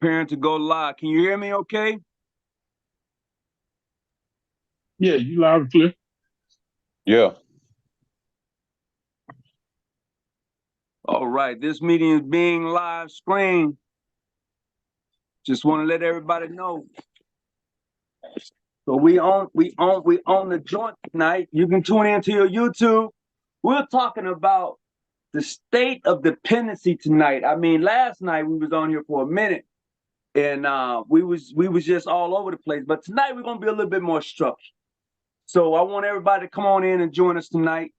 Preparing to go live. Can you hear me okay? Yeah, you loud and clear. Yeah. All right, this meeting is being live streamed. Just want to let everybody know. So we on the joint tonight. You can tune into your YouTube. We're talking about the state of dependency tonight. I mean, last night we was on here for a minute, and we was just all over the place. But tonight we're gonna be a little bit more structured. So I want everybody to come on in and join us tonight.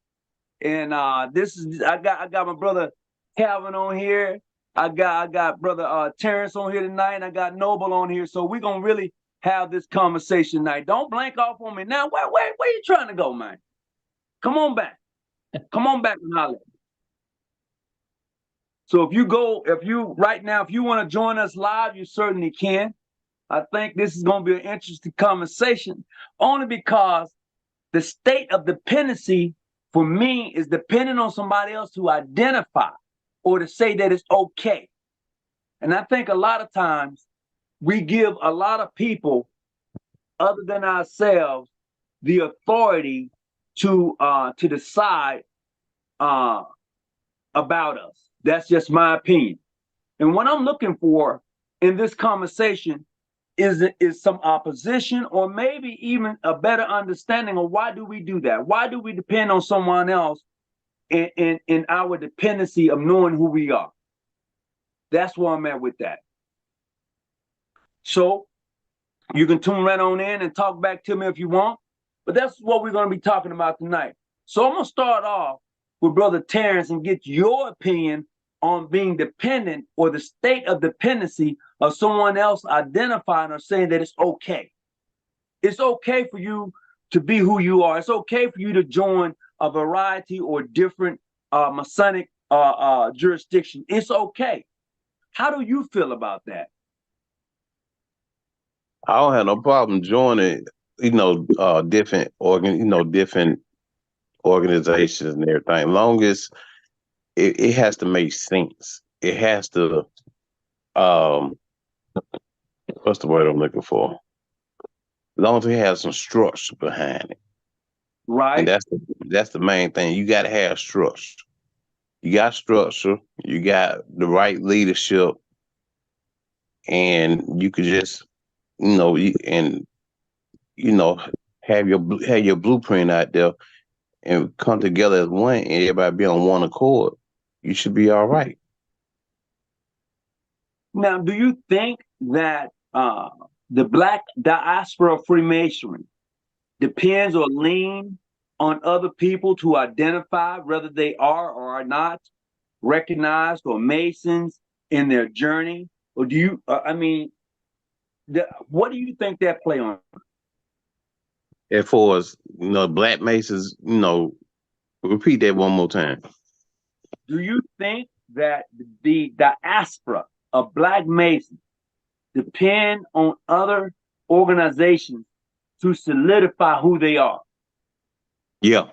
And this is I got my brother Calvin on here. I got brother Terrence on here tonight, and I got Noble on here. So we're gonna really have this conversation tonight. Don't blank off on me now. Where you trying to go, man? Come on back. Come on back and holler. So if you want to join us live, you certainly can. I think this is going to be an interesting conversation, only because the state of dependency for me is depending on somebody else to identify or to say that it's okay. And I think a lot of times we give a lot of people other than ourselves the authority to decide about us. That's just my opinion. And what I'm looking for in this conversation is some opposition, or maybe even a better understanding of why do we do that? Why do we depend on someone else in our dependency of knowing who we are? That's where I'm at with that. So you can tune right on in and talk back to me if you want, but that's what we're going to be talking about tonight. So I'm going to start off with Brother Terrence and get your opinion on being dependent, or the state of dependency of someone else identifying or saying that it's okay. It's okay for you to be who you are. It's okay for you to join a variety or different Masonic jurisdiction. It's okay. How do you feel about that? I don't have no problem joining, different different organizations and everything. Long as it has to make sense. It has to, what's the word I'm looking for? As long as it has some structure behind it. Right. And that's the main thing. You got to have structure. You got structure. You got the right leadership, and you could just, have your blueprint out there and come together as one, and everybody be on one accord. You should be all right. Now, do you think that the Black diaspora of Freemasonry depends or lean on other people to identify whether they are or are not recognized or Masons in their journey? Or do you, what do you think that play on? As far as, Black Masons, repeat that one more time. Do you think that the diaspora of Black Masons depend on other organizations to solidify who they are? Yeah.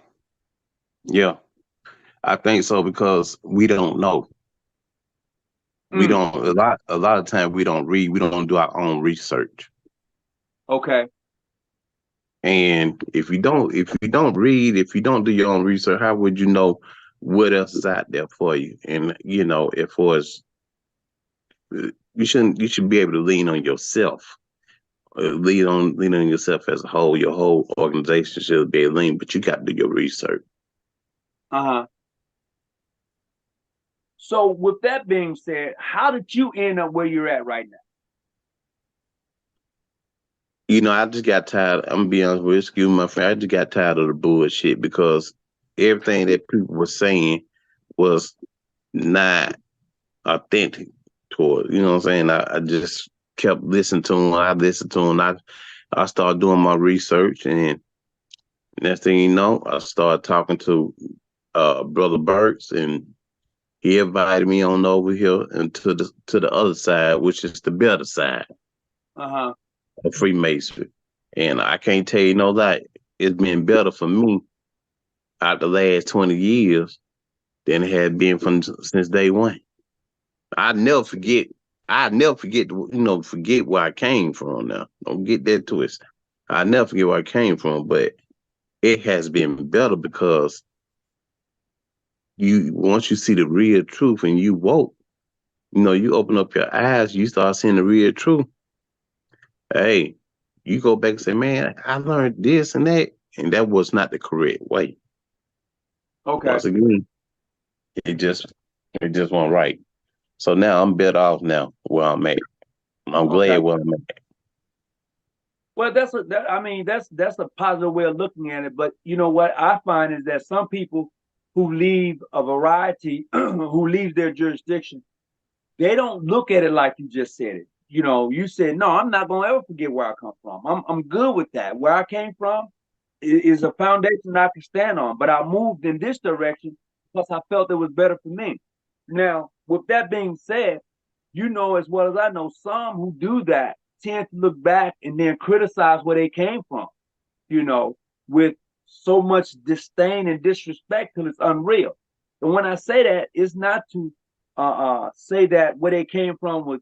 I think so, because we don't know. We don't, a lot of times we don't read, we don't do our own research. Okay. And if you don't read, if you don't do your own research, how would you know what else is out there for you? And if for us, you should be able to lean on yourself. Lean on yourself as a whole. Your whole organization should be able to lean, but you got to do your research. So with that being said, how did you end up where you're at right now? I just got tired. I'm gonna be honest with you, excuse my friend. I just got tired of the bullshit, because everything that people were saying was not authentic toward. You know what I'm saying? I just kept listening to them. I listened to them. I started doing my research, and next thing you know, I started talking to Brother Burks, and he invited me on over here and to the other side, which is the better side of Freemasonry. And I can't tell you no lie, it's been better for me out the last 20 years than it had been since day one. I never forget I never forget, forget where I came from. Now, don't get that twisted. I never forget where I came from, but it has been better because once you see the real truth and you woke, you open up your eyes, you start seeing the real truth. Hey, you go back and say, man, I learned this and that was not the correct way. Okay. Once again, it just went right. So now I'm better off now where I'm at. I'm glad where I'm at. Well, that's a positive way of looking at it. But you know what I find is that some people who leave a variety, who leave their jurisdiction, they don't look at it like you just said it. You said, no, I'm not gonna ever forget where I come from. I'm good with that. Where I came from is a foundation I can stand on. But I moved in this direction because I felt it was better for me. Now, with that being said, you know as well as I know, some who do that tend to look back and then criticize where they came from, with so much disdain and disrespect till it's unreal. And when I say that, it's not to say that where they came from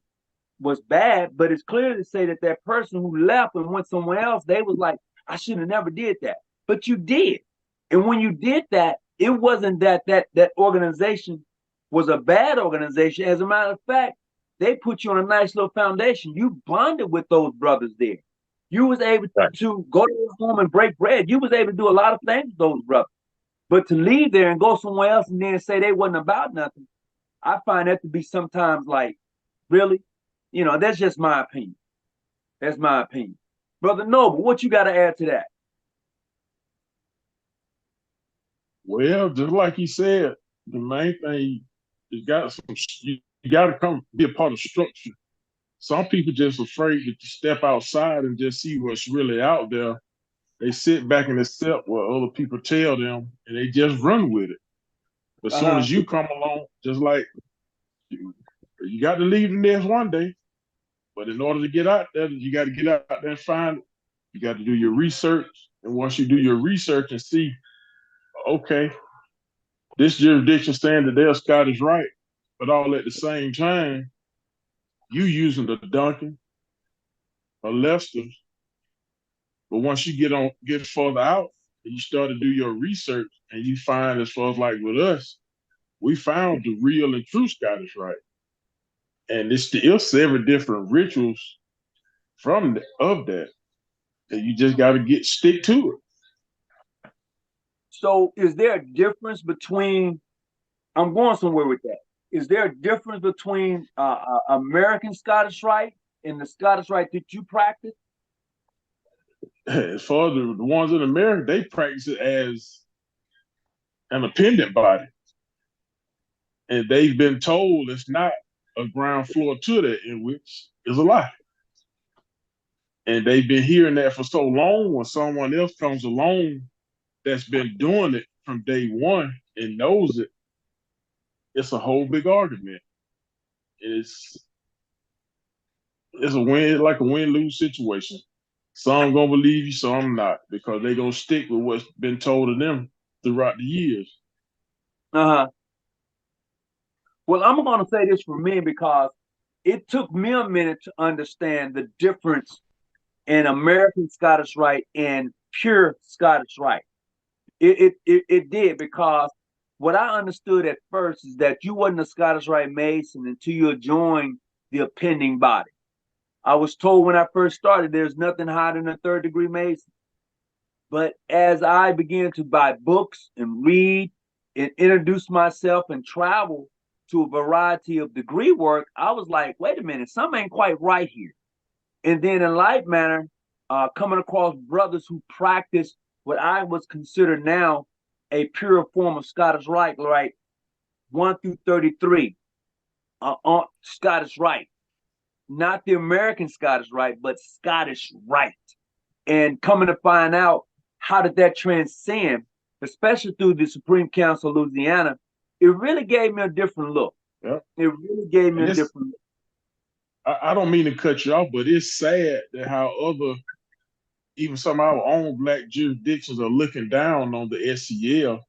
was bad, but it's clear to say that that person who left and went somewhere else, they was like, I should have never did that. But you did. And when you did that, it wasn't that organization was a bad organization. As a matter of fact, they put you on a nice little foundation. You bonded with those brothers there. You was able to go to their home and break bread. You was able to do a lot of things with those brothers. But to leave there and go somewhere else and then say they wasn't about nothing, I find that to be sometimes like, really? That's just my opinion. That's my opinion. Brother Noble, what you got to add to that? Well, just like he said, the main thing you got to come be a part of structure. Some people just afraid to step outside and just see what's really out there. They sit back and accept what other people tell them, and they just run with it. As soon as you come along, just like you got to leave the nest one day, but in order to get out there, you got to get out there and find it. You got to do your research, and once you do your research and see, okay, this jurisdiction saying that they're Scottish Rite, but all at the same time, you using the Duncan or Leicester's. But once you get further out, and you start to do your research, and you find, as far as like with us, we found the real and true Scottish Rite, and it's still several different rituals of that, and you just got to stick to it. So, is there a difference between? I'm going somewhere with that. Is there a difference between American Scottish Rite and the Scottish Rite that you practice? As far as the ones in America, they practice it as an appendant body. And they've been told it's not a ground floor to that, in which is a lie. And they've been hearing that for so long. When someone else comes along that's been doing it from day one and knows it, it's a whole big argument. It's like a win-lose situation. Some gonna believe you, some not, because they gonna stick with what's been told to them throughout the years. Well, I'm gonna say this for me because it took me a minute to understand the difference in American Scottish Rite and pure Scottish Rite. It did, because what I understood at first is that you wasn't a Scottish Rite Mason until you joined the appending body. I was told when I first started, there's nothing higher than a third degree Mason. But as I began to buy books and read and introduce myself and travel to a variety of degree work, I was like, wait a minute, something ain't quite right here. And then in like manner, coming across brothers who practice what I was considered now a pure form of Scottish Rite, right? 1 through 33, on Scottish Rite. Not the American Scottish Rite, but Scottish Rite. And coming to find out, how did that transcend, especially through the Supreme Council of Louisiana, it really gave me a different look. Yep. It really gave me a different look. I don't mean to cut you off, but it's sad that how even some of our own Black jurisdictions are looking down on the SCL.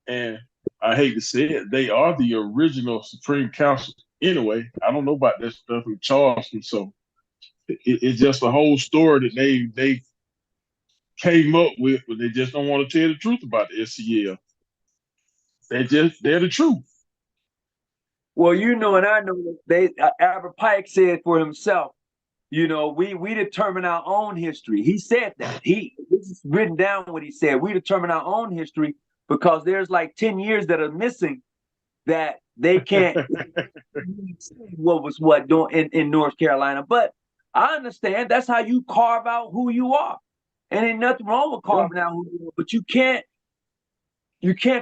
And I hate to say it, they are the original Supreme Council anyway, I don't know about that stuff in Charleston, so it's just a whole story that they came up with, but they just don't want to tell the truth about the SCL. They're the truth. Well, you know, and I know that Albert Pike said for himself, you know, we determine our own history. He said that. This is written down what he said. We determine our own history because there's like 10 years that are missing that they can't what was what doing in North Carolina. But I understand that's how you carve out who you are. And ain't nothing wrong with carving out who you are, but you can't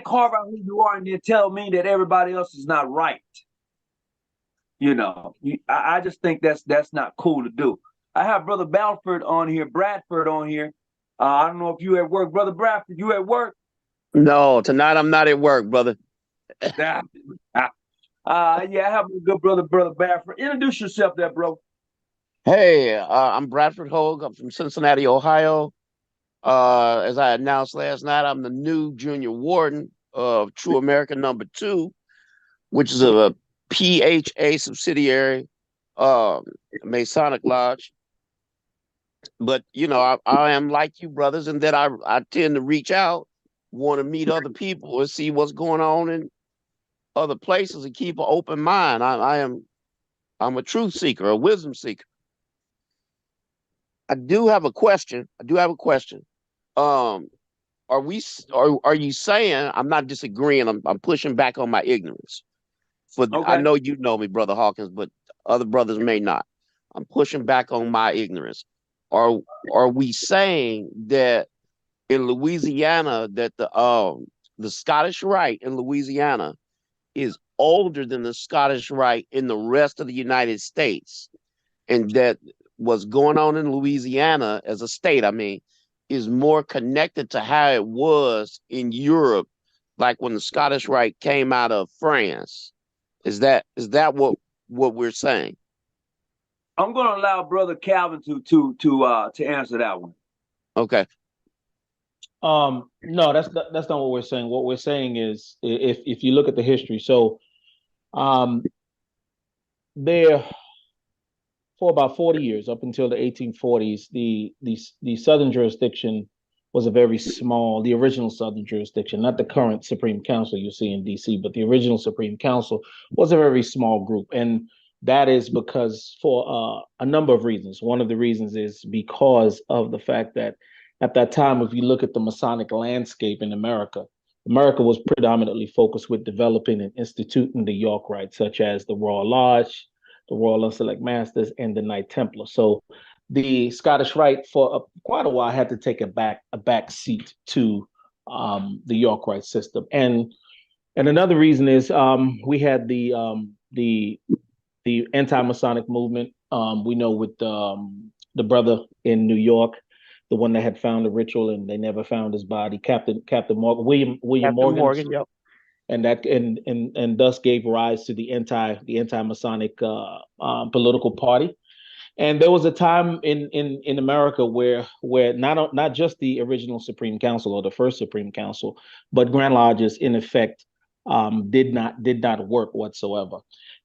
carve out who you are and then tell me that everybody else is not right. You know, I just think that's not cool to do. I have Brother Bradford on here. I don't know if you at work, Brother Bradford. You at work? No, tonight I'm not at work, brother. Yeah, I have a good brother, Brother Bradford. Introduce yourself there, bro. Hey, I'm Bradford Hogue. I'm from Cincinnati, Ohio. As I announced last night, I'm the new junior warden of True America #2, which is a PHA subsidiary, Masonic Lodge. But you know, I am like you, brothers, and that I tend to reach out, want to meet other people and see what's going on in other places and keep an open mind. I'm a truth seeker, a wisdom seeker. I do have a question. Um, are you saying, I'm not disagreeing, I'm pushing back on my ignorance. I Okay. know you know me, Brother Hawkins, but other brothers may not. I'm pushing back on my ignorance. Are we saying that in Louisiana that the Scottish Rite in Louisiana is older than the Scottish Rite in the rest of the United States, and that what's going on in Louisiana as a state, I mean, is more connected to how it was in Europe, like when the Scottish Rite came out of France? Is that what we're saying? I'm gonna allow Brother Calvin to answer that one. Okay. No, that's not what we're saying. What we're saying is, if you look at the history, so um, there for about 40 years, up until the 1840s, the Southern jurisdiction was a very small, the original Southern jurisdiction, not the current Supreme Council you see in DC, but the original Supreme Council was a very small group. And that is because for a number of reasons. One of the reasons is because of the fact that at that time, if you look at the Masonic landscape in America, America was predominantly focused with developing and instituting the York Rites, such as the Royal Lodge, the Royal Unselect Masters, and the Knight Templar. So the Scottish Rite for quite a while had to take a back seat to the York Rite system. And another reason is we had the anti-Masonic movement. We know with the brother in New York, the one that had found the ritual and they never found his body, Captain Morgan, William Captain Morgan. Yep. And that and thus gave rise to the anti-Masonic political party. And there was a time in America where not just the original Supreme Council or the first Supreme Council, but Grand Lodges in effect did not work whatsoever.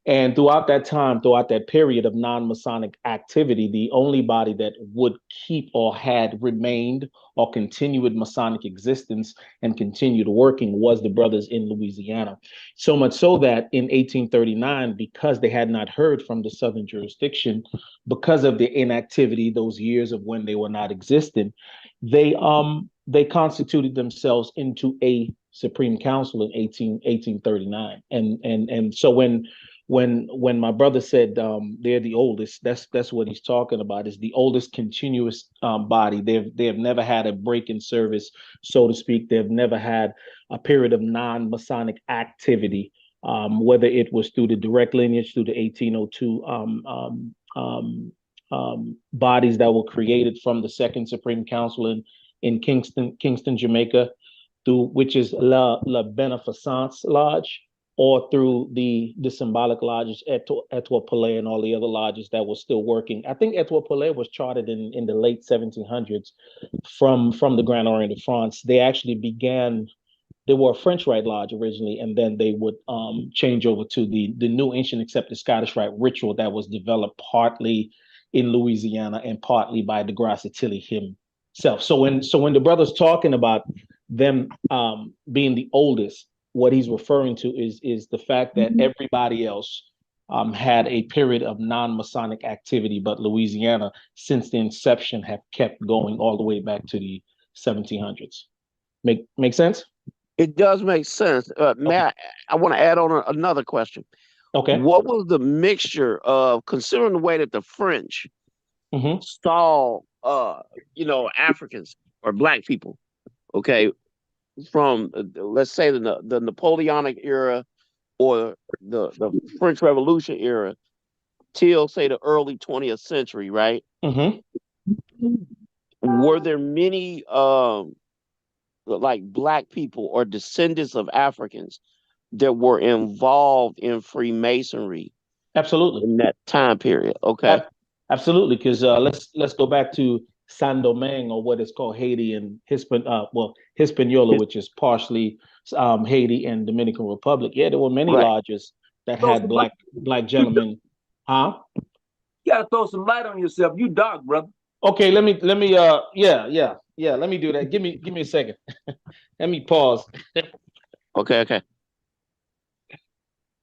And throughout that period of non-Masonic activity, the only body that would keep or had remained or continued Masonic existence and continued working was the brothers in Louisiana. So much so that in 1839, because they had not heard from the Southern jurisdiction, because of the inactivity, those years of when they were not existing, they constituted themselves into a Supreme Council in 1839. And so when my brother said they're the oldest, that's what he's talking about, is the oldest continuous body. They have never had a break in service, so to speak. They've never had a period of non-Masonic activity, whether it was through the direct lineage, through the 1802 bodies that were created from the Second Supreme Council in Kingston, Jamaica, through which is La Beneficence Lodge, or through the symbolic lodges, Etoile Palais and all the other lodges that were still working. I think Etoile Palais was chartered in the late 1700s from the Grand Orient of France. They actually began They were a French Rite Lodge originally, and then they would change over to the new ancient accepted Scottish Rite ritual that was developed partly in Louisiana and partly by DeGrasse Tilly himself. So when the brother's talking about them being the oldest, what he's referring to is the fact that everybody else had a period of non-Masonic activity, but Louisiana, since the inception, have kept going all the way back to the 1700s. Make sense? It does make sense. Matt, I want to add on another question. Okay. What was the mixture of, considering the way that the French saw, Africans or Black people, okay, from let's say the Napoleonic era or the French Revolution era till say the early 20th century, right? Were there many like Black people or descendants of Africans that were involved in Freemasonry? Absolutely. In that time period. Okay. Absolutely, because let's go back to Saint Domingue, or what is called Haiti and Hispaniola, which is partially Haiti and Dominican Republic. Yeah, there were many lodges that had black gentlemen. Huh? You gotta throw some light on yourself. You dark, brother. Okay, let me let me do that. Give me a second. Let me pause. Okay.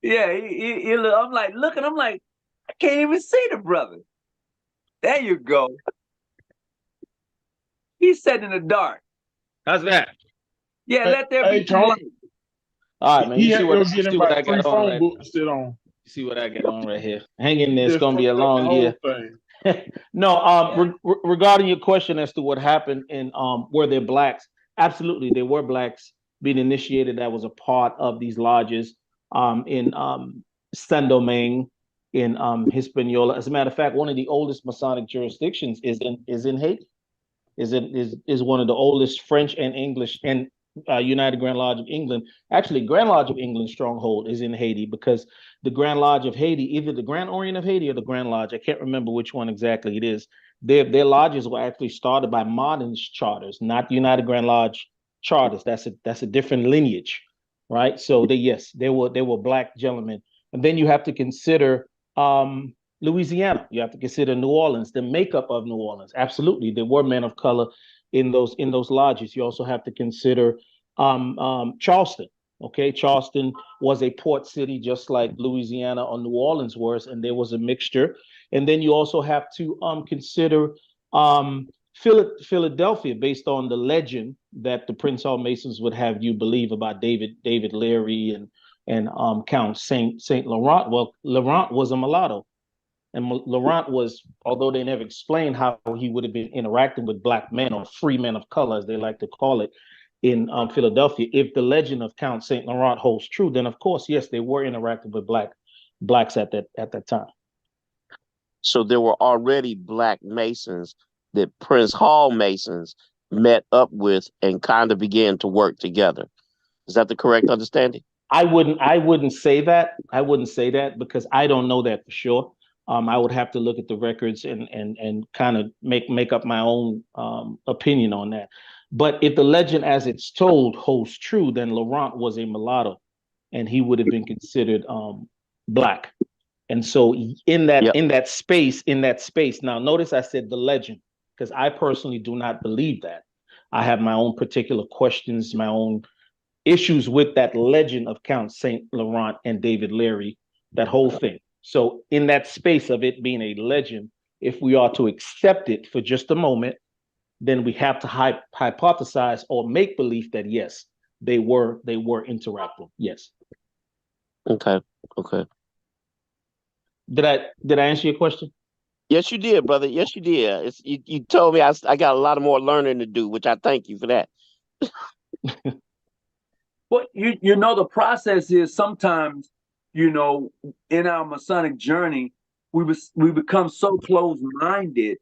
Yeah, I'm like looking, I'm like, I can't even see the brother. There you go. He's set in the dark. How's that? Yeah, let there be Tony. light. All right, man. You see what I got on right? You see what I got on right here. Hang in there. It's gonna be a long year. No, regarding your question as to what happened in were there Blacks? Absolutely, there were Blacks being initiated. That was a part of these lodges in Saint Domingue, in Hispaniola. As a matter of fact, one of the oldest Masonic jurisdictions is in Haiti. Is one of the oldest French and English and United Grand Lodge of England. Actually, Grand Lodge of England stronghold is in Haiti, because the Grand Lodge of Haiti, either the Grand Orient of Haiti or the Grand Lodge, I can't remember which one exactly it is. Their lodges were actually started by modern charters, not the United Grand Lodge charters. That's a different lineage, right? So they were Black gentlemen, and then you have to consider Louisiana. You have to consider New Orleans, the makeup of New Orleans. Absolutely, there were men of color in those lodges. You also have to consider Charleston. Okay, Charleston was a port city just like Louisiana or New Orleans was, and there was a mixture. And then you also have to consider Philadelphia, based on the legend that the Prince Hall Masons would have you believe about David Leary and Count Saint Laurent. Well, Laurent was a mulatto. And Laurent was, although they never explained how he would have been interacting with Black men, or free men of color, as they like to call it, in Philadelphia. If the legend of Count Saint Laurent holds true, then of course, yes, they were interacting with Blacks at that time. So there were already Black Masons that Prince Hall Masons met up with and kind of began to work together. Is that the correct understanding? I wouldn't say that. I wouldn't say that, because I don't know that for sure. I would have to look at the records and kind of make up my own opinion on that. But if the legend as it's told holds true, then Laurent was a mulatto, and he would have been considered Black. And so in that space, now notice I said the legend, because I personally do not believe that. I have my own particular questions, my own issues with that legend of Count Saint Laurent and David Leary, that whole thing. So in that space of it being a legend, if we are to accept it for just a moment, then we have to hypothesize or make believe that yes, they were interacting. Yes. Okay. Did I answer your question? Yes, you did, brother. Yes, you did. You told me I got a lot more learning to do, which I thank you for that. Well, you know, the process is sometimes, in our Masonic journey, we become so closed-minded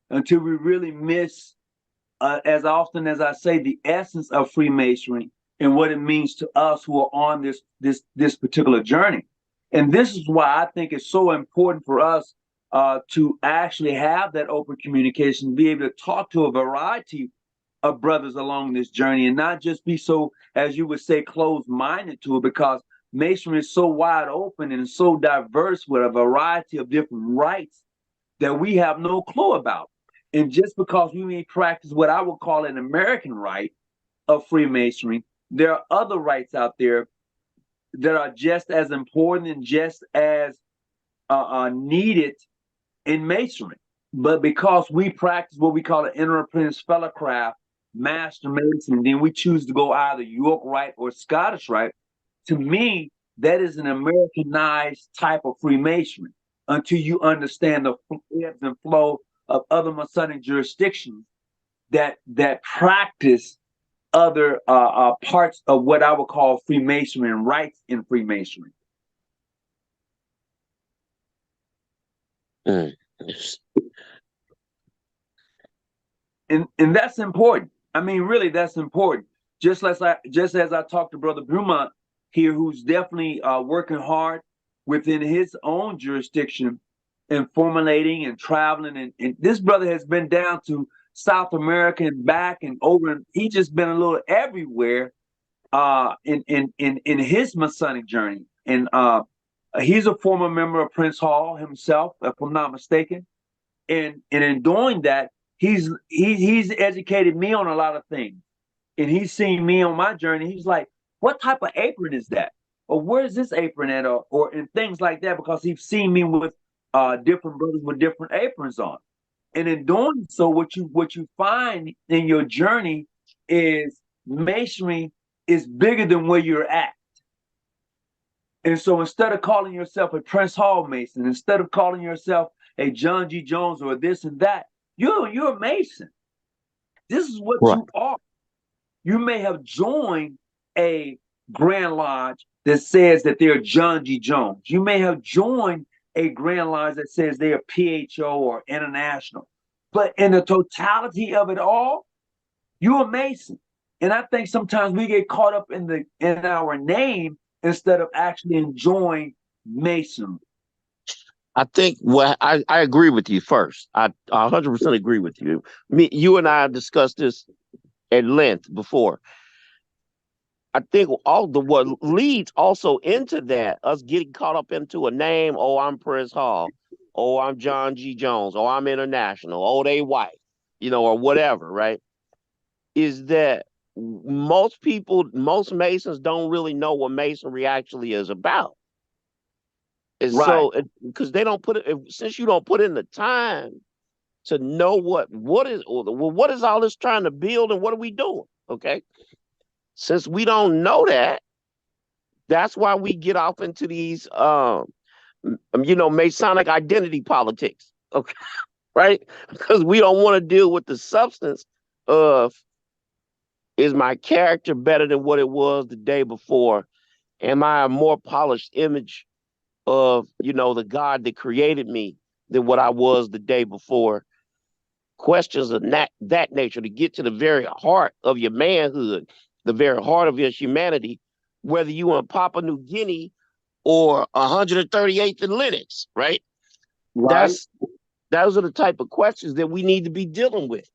until we really miss, as often as I say, the essence of Freemasonry and what it means to us who are on this particular journey. And this is why I think it's so important for us to actually have that open communication, be able to talk to a variety of brothers along this journey and not just be so, as you would say, closed-minded to it, because Masonry is so wide open and so diverse with a variety of different rites that we have no clue about. And just because we may practice what I would call an American rite of Freemasonry, there are other rites out there that are just as important and just as needed in Masonry. But because we practice what we call an inner apprentice fellowcraft, master mason, then we choose to go either York rite or Scottish rite. To me, that is an Americanized type of Freemasonry until you understand the ebbs and flow of other Masonic jurisdictions that practice other parts of what I would call Freemasonry and rites in Freemasonry. Mm. And that's important. I mean, really, that's important. Just as I talked to Brother Brumont here, who's definitely working hard within his own jurisdiction and formulating and traveling. And this brother has been down to South America and back and over. And he's just been a little everywhere in his Masonic journey. And he's a former member of Prince Hall himself, if I'm not mistaken. And in doing that, he's educated me on a lot of things. And he's seen me on my journey. He's like, what type of apron is that? Or where's this apron at? Or and things like that, because he's seen me with different brothers with different aprons on. And in doing so, what you find in your journey is Masonry is bigger than where you're at. And so instead of calling yourself a Prince Hall Mason, instead of calling yourself a John G. Jones or this and that, you're a Mason. This is what Right. you are. You may have joined a Grand Lodge that says that they're John G. Jones. You may have joined a Grand Lodge that says they're PHO or international. But in the totality of it all, you're a Mason. And I think sometimes we get caught up in our name instead of actually enjoying Masonry. I think I agree with you first. I 100% agree with you. You and I have discussed this at length before. I think what leads also into that, us getting caught up into a name, oh, I'm Prince Hall, oh, I'm John G. Jones, oh, I'm international, oh, they white, or whatever, right? Is that most Masons don't really know what Masonry actually is about. And Right. so, because they don't since you don't put in the time to know what is all this trying to build and what are we doing? Okay. Since we don't know that, that's why we get off into these, Masonic identity politics. Okay. Right. Because we don't want to deal with the substance of, is my character better than what it was the day before? Am I a more polished image of, the God that created me than what I was the day before? Questions of that nature to get to the very heart of your manhood, the very heart of your humanity, whether you in Papua New Guinea or 138th in Lennox, right? Right. Those are the type of questions that we need to be dealing with.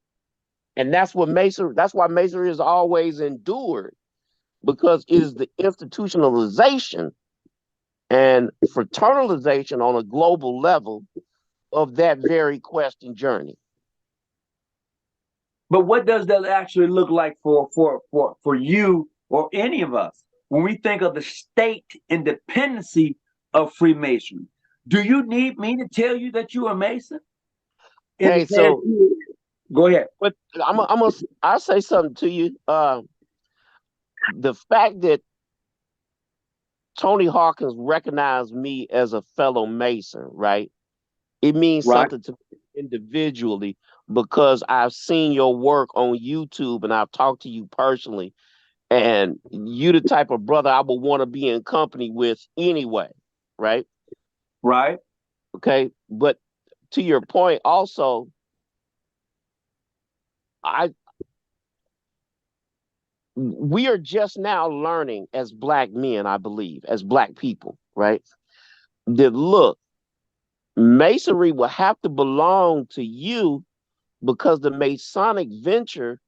And that's why Masonry has always endured, because it is the institutionalization and fraternalization on a global level of that very quest and journey. But what does that actually look like for you or any of us when we think of the state and dependency of Freemasonry? Do you need me to tell you that you're a Mason? Hey, so go ahead. But I'll say something to you. The fact that Tony Hawkins recognized me as a fellow Mason, right? It means Right. something to me individually, because I've seen your work on YouTube and I've talked to you personally, and you the type of brother I would want to be in company with anyway, right? Right. Okay, but to your point also, we are just now learning as Black men, I believe, as Black people, right? That look, Masonry will have to belong to you, because the Masonic venture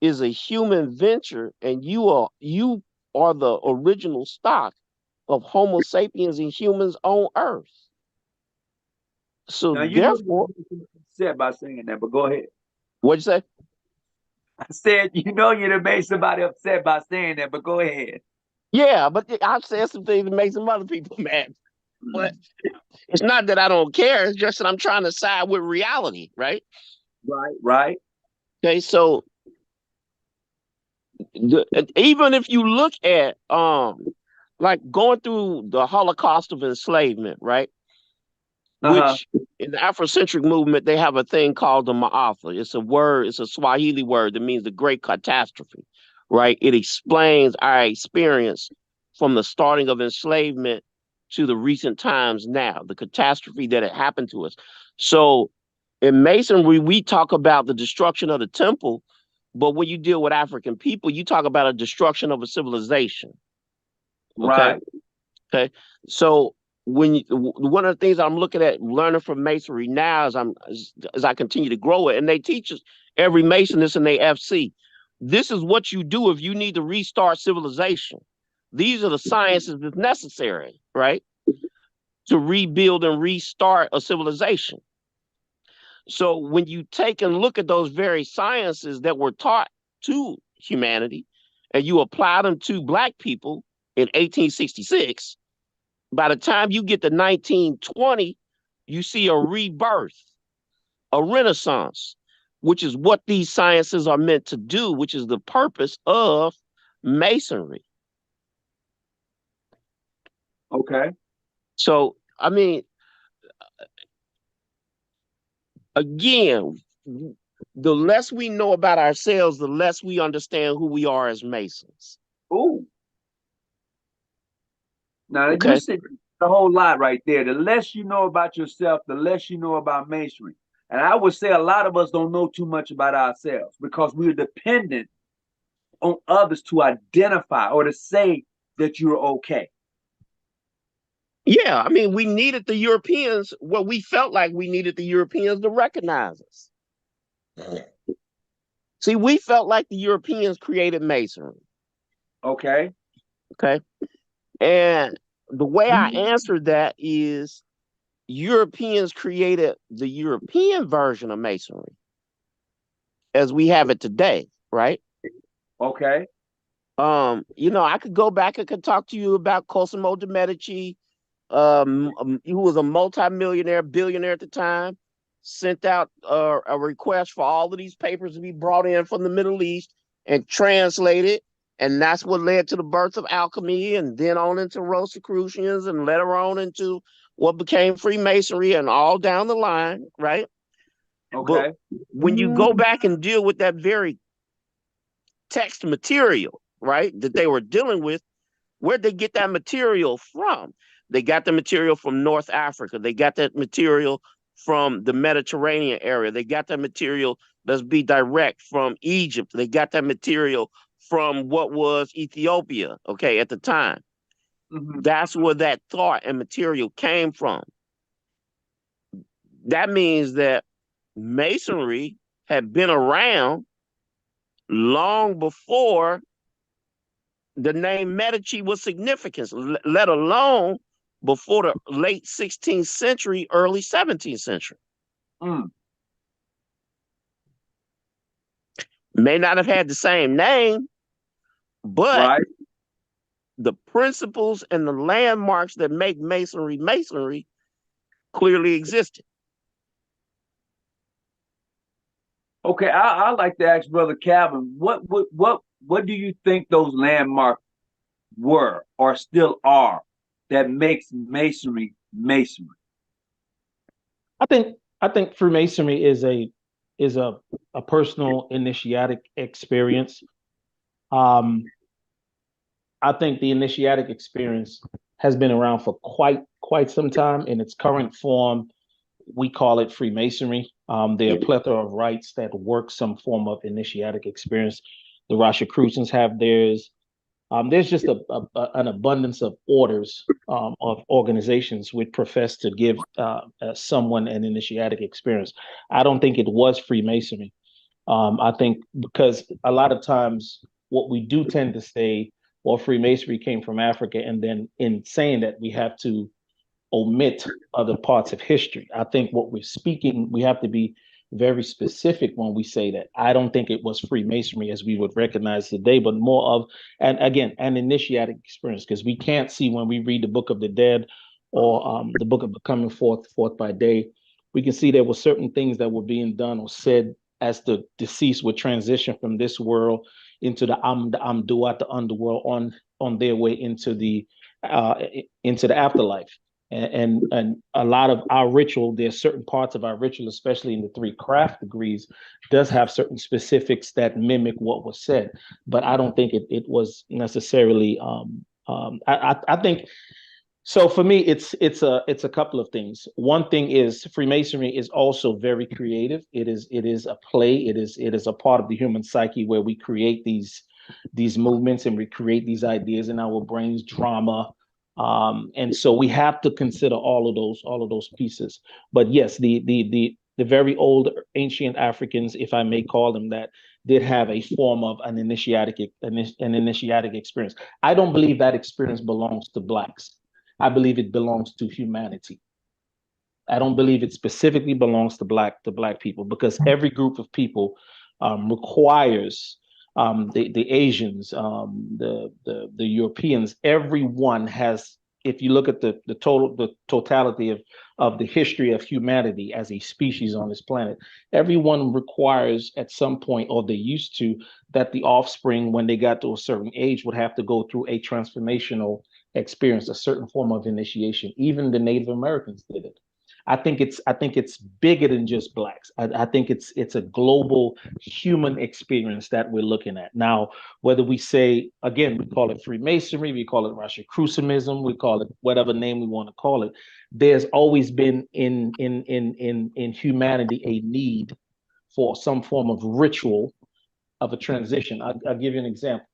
is a human venture, and you are the original stock of Homo sapiens and humans on Earth. So Now you know therefore, you're upset by saying that, but go ahead. what'd you say? I said you know you'd have made somebody upset by saying that, but go ahead. Yeah, but I've said some things that make some other people mad. But it's not that I don't care. It's just that I'm trying to side with reality, right? Right, right. Okay, so even if you look at like going through the Holocaust of enslavement, right? Uh-huh. Which in the Afrocentric movement they have a thing called the Ma'afa. It's a word, it's a Swahili word that means the great catastrophe, right? It explains our experience from the starting of enslavement to the recent times now, the catastrophe that had happened to us. So in Masonry, we talk about the destruction of the temple, but when you deal with African people, you talk about a destruction of a civilization. Okay. Right. Okay. So one of the things I'm looking at learning from Masonry now as I continue to grow it, and they teach us every Mason this in their FC. This is what you do if you need to restart civilization. These are the sciences that's necessary, right? To rebuild and restart a civilization. So when you take and look at those very sciences that were taught to humanity and you apply them to Black people in 1866, by the time you get to 1920, you see a rebirth, a renaissance, which is what these sciences are meant to do, which is the purpose of Masonry. Okay. So, I mean, again, the less we know about ourselves, the less we understand who we are as Masons. Ooh. Now you Okay. said the whole lot right there. The less you know about yourself, the less you know about Masonry. And I would say a lot of us don't know too much about ourselves because we're dependent on others to identify or to say that you're okay. Yeah, I mean, we needed the Europeans, well, we felt like we needed the Europeans to recognize us. See, we felt like the Europeans created Masonry. Okay. Okay. And the way I answered that is Europeans created the European version of Masonry as we have it today, right? Okay. I could go back, I could talk to you about Cosimo de' Medici, who was a multimillionaire, billionaire at the time, sent out a request for all of these papers to be brought in from the Middle East and translated. And that's what led to the birth of alchemy and then on into Rosicrucians and later on into what became Freemasonry and all down the line, right? Okay. But when you go back and deal with that very text material, right, that they were dealing with, where'd they get that material from? They got the material from North Africa. They got that material from the Mediterranean area. They got that material, let's be direct, from Egypt. They got that material from what was Ethiopia, okay, at the time. Mm-hmm. That's where that thought and material came from. That means that Masonry had been around long before the name Medici was significant, let alone before the late 16th century, early 17th century. Mm. May not have had the same name, but Right. the principles and the landmarks that make Masonry Masonry clearly existed. Okay. I like to ask Brother Calvin, what do you think those landmarks were or still are that makes Masonry Masonry? I think Freemasonry is a personal initiatic experience. I think the initiatic experience has been around for quite some time. In its current form, we call it Freemasonry. There are a plethora of rites that work some form of initiatic experience. The Rosicrucians have theirs. There's just an abundance of orders of organizations which profess to give someone an initiatic experience. I don't think it was Freemasonry. I think because a lot of times what we do tend to say, well, Freemasonry came from Africa, and then in saying that we have to omit other parts of history. I think what we're speaking, we have to be very specific when we say that. I don't think it was Freemasonry as we would recognize today, but more of, and again, an initiatic experience, because we can't see when we read the Book of the Dead or the Book of the Coming Forth by Day, we can see there were certain things that were being done or said as the deceased would transition from this world into the Amduat, the underworld, on their way uh, into the afterlife. And a lot of our ritual, there's certain parts of our ritual, especially in the 3 craft degrees, does have certain specifics that mimic what was said. But I don't think it was necessarily. I think so. For me, it's a couple of things. One thing is Freemasonry is also very creative. It is a play. It is a part of the human psyche where we create these movements and we create these ideas in our brains, drama, and so we have to consider all of those pieces. But yes, the very old ancient Africans, if I may call them that, did have a form of an initiatic experience. I don't believe that experience belongs to blacks. I believe it belongs to humanity. I don't believe it specifically belongs to black people, because every group of people requires the Asians, the Europeans. Everyone has. If you look at the totality of the history of humanity as a species on this planet, everyone requires at some point, or they used to, that the offspring, when they got to a certain age, would have to go through a transformational experience, a certain form of initiation. Even the Native Americans did it. I think it's bigger than just blacks. I think it's a global human experience that we're looking at now. Whether we say, again, we call it Freemasonry, we call it Rosicrucianism, we call it whatever name we want to call it. There's always been in humanity a need for some form of ritual of a transition. I'll give you an example.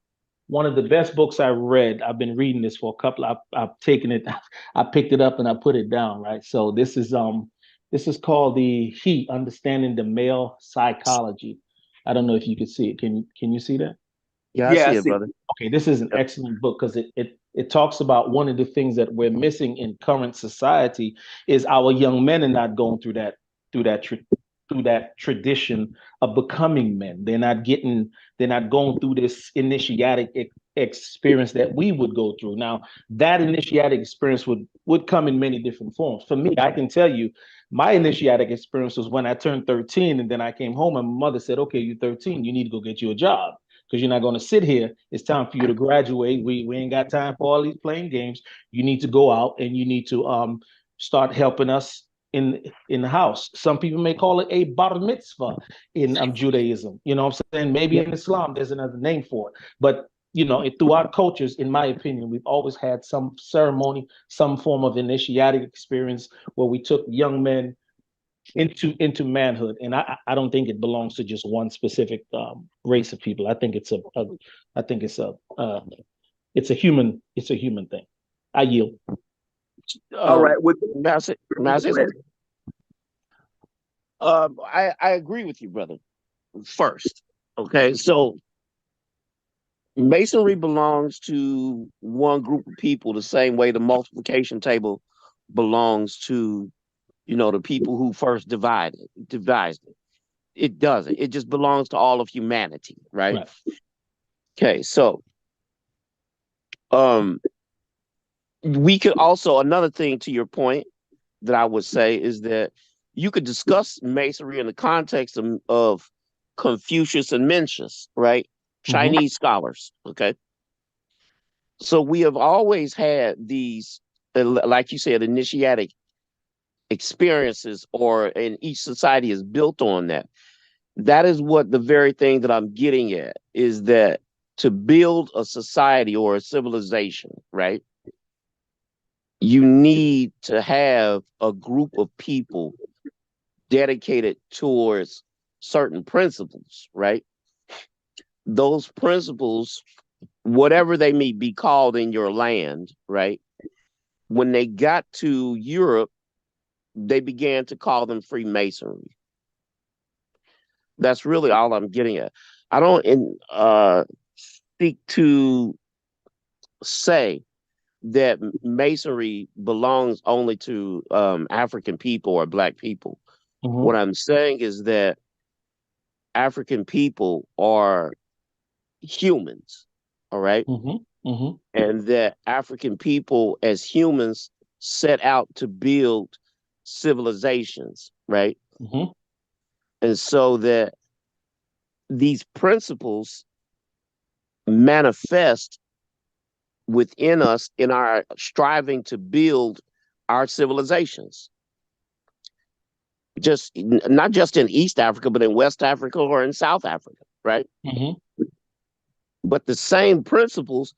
One of the best books I read. I've been reading this for a couple. I've taken it. I picked it up and I put it down. Right. So this is called the He Understanding the Male Psychology. I don't know if you can see it. Can you see that? Yeah, I Yeah, I see it, see. brother. Okay, this is an excellent book because it talks about one of the things that we're missing in current society is our young men are not going through that tra- through that tradition of becoming men. They're not going through this initiatic experience that we would go through. Now, that initiatic experience would come in many different forms. For me, I can tell you my initiatic experience was when I turned 13 and then I came home and my mother said, "Okay, you're 13, you need to go get you a job, because you're not going to sit here. It's time for you to graduate. We ain't got time for all these playing games. You need to go out and you need to start helping us in the house." Some people may call it a bar mitzvah in Judaism. You know what I'm saying? Maybe in Islam there's another name for it. But throughout cultures, in my opinion, we've always had some ceremony, some form of initiatic experience where we took young men into manhood, and I don't think it belongs to just one specific race of people. I think I think it's a human thing. I yield. All right. With May I say, may I say something? I agree with you, brother. First, okay, so masonry belongs to one group of people the same way the multiplication table belongs to, the people who first devised it. It doesn't. It just belongs to all of humanity, right? Right. Okay, so um, we could also, another thing to your point that I would say is that you could discuss masonry in the context of Confucius and Mencius, right? Mm-hmm. Chinese scholars, okay? So we have always had these, like you said, initiatic experiences, and each society is built on that. That is what the very thing that I'm getting at is, that to build a society or a civilization, right? You need to have a group of people dedicated towards certain principles, right? Those principles, whatever they may be called in your land, right? When they got to Europe, they began to call them Freemasonry. That's really all I'm getting at. I don't seek to say that Masonry belongs only to African people or Black people. Mm-hmm. What I'm saying is that African people are humans, all right? Mm-hmm. Mm-hmm. And that African people as humans set out to build civilizations, right? Mm-hmm. And so that these principles manifest within us in our striving to build our civilizations. Just not just in East Africa, but in West Africa or in South Africa, right? Mm-hmm. But the same principles,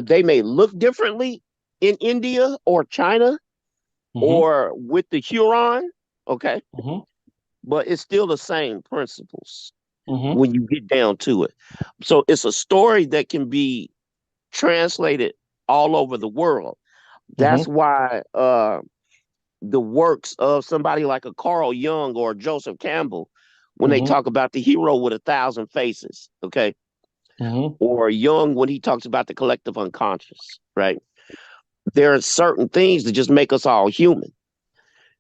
they may look differently in India or China Mm-hmm. or with the Huron, okay? Mm-hmm. But it's still the same principles Mm-hmm. when you get down to it. So it's a story that can be translated all over the world. That's why the works of somebody like a Carl Jung or Joseph Campbell, when they Mm-hmm. talk about the hero with 1,000 faces, okay? Mm-hmm. Or Jung when he talks about the collective unconscious, right? There are certain things that just make us all human.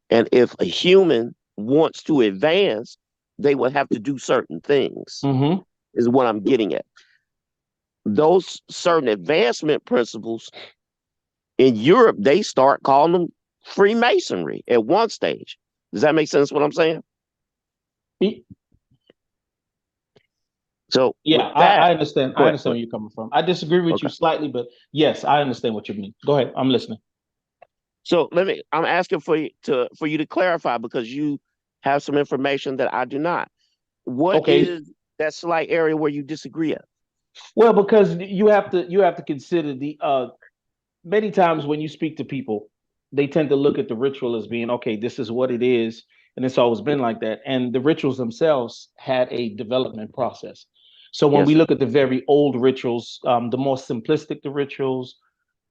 And if a human wants to advance, they will have to do certain things, Mm-hmm. is what I'm getting at. Those certain advancement principles in Europe, they start calling them Freemasonry at one stage. Does that make sense what I'm saying? So Yeah, with that, I understand. go I ahead, understand where you're coming from. I disagree with you Okay. slightly, but yes, I understand what you mean. Go ahead. I'm listening. So I'm asking for you to clarify because you have some information that I do not. What Okay. is that slight area where you disagree at? Well, because you have to consider the many times when you speak to people, they tend to look at the ritual as being, okay, this is what it is, and it's always been like that. And the rituals themselves had a development process. So when we Yes. look at the very old rituals, the more simplistic the rituals,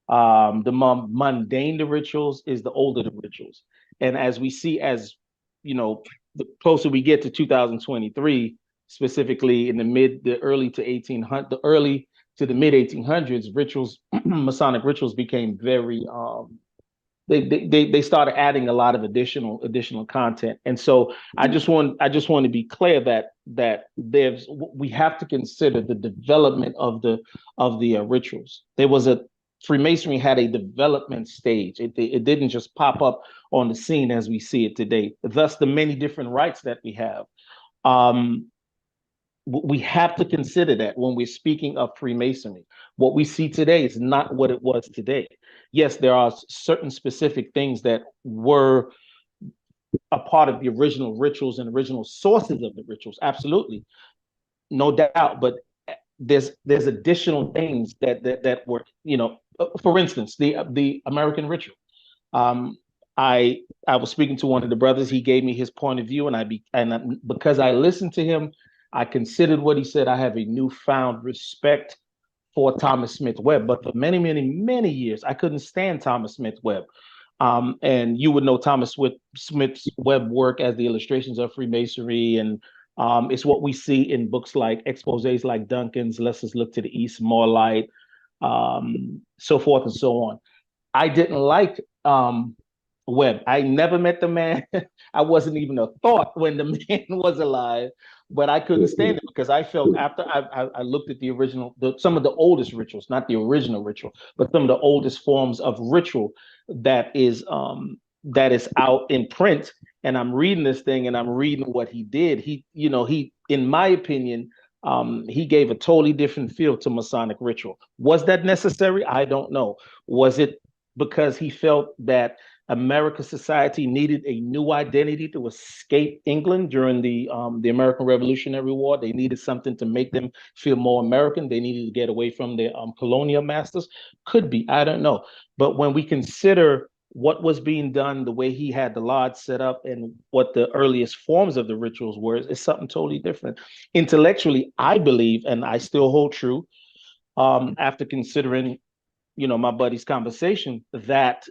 the more mundane the rituals is the older the rituals. And as we see, as you know, the closer we get to 2023, specifically in the early to 1800, the early to the mid 1800s, rituals, Masonic rituals became very they started adding a lot of additional content. And so I just want to be clear that we have to consider the development of the rituals. There was a Freemasonry had a development stage. It didn't just pop up on the scene as we see it today. Thus, the many different rites that we have. Um, we have to consider that when we're speaking of Freemasonry. What we see today is not what it was today. Yes, there are certain specific things that were a part of the original rituals and original sources of the rituals. Absolutely, no doubt. But there's additional things that were, for instance, the American ritual. Um, I was speaking to one of the brothers. He gave me his point of view, because I listened to him, I considered what he said. I have a newfound respect for Thomas Smith Webb. But for many, many, many years, I couldn't stand Thomas Smith Webb. And you would know Thomas Smith Webb work as the illustrations of Freemasonry, and it's what we see in books like exposés like Duncan's Let's Just Look to the East, More Light, so forth and so on. I didn't like Webb. I never met the man. I wasn't even a thought when the man was alive, but I couldn't stand it because I felt after I looked at the original, some of the oldest rituals, not the original ritual, but some of the oldest forms of ritual that is out in print. And I'm reading this thing and I'm reading what he did. He, in my opinion, he gave a totally different feel to Masonic ritual. Was that necessary? I don't know. Was it because he felt that American society needed a new identity to escape England during the American Revolutionary War? They needed something to make them feel more American. They needed to get away from their colonial masters. Could be, I don't know. But when we consider what was being done, the way he had the lodge set up, and what the earliest forms of the rituals were, is something totally different. Intellectually, I believe, and I still hold true, after considering, my buddy's conversation, that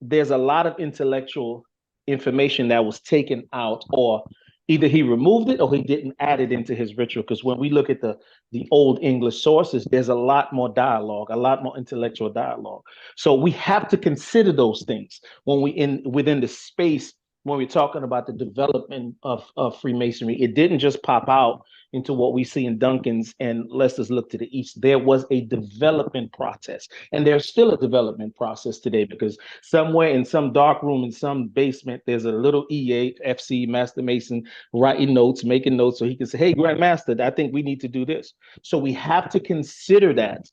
there's a lot of intellectual information that was taken out, or Either he removed it or he didn't add it into his ritual. Because when we look at the old English sources, there's a lot more dialogue, a lot more intellectual dialogue. So we have to consider those things when within the space when we're talking about the development of Freemasonry. It didn't just pop out into what we see in Duncan's and let's just look to the east. There was a development process, and there's still a development process today, because somewhere in some dark room in some basement, there's a little EA, FC, Master Mason, writing notes, making notes, so he can say, hey, Grandmaster, I think we need to do this. So we have to consider that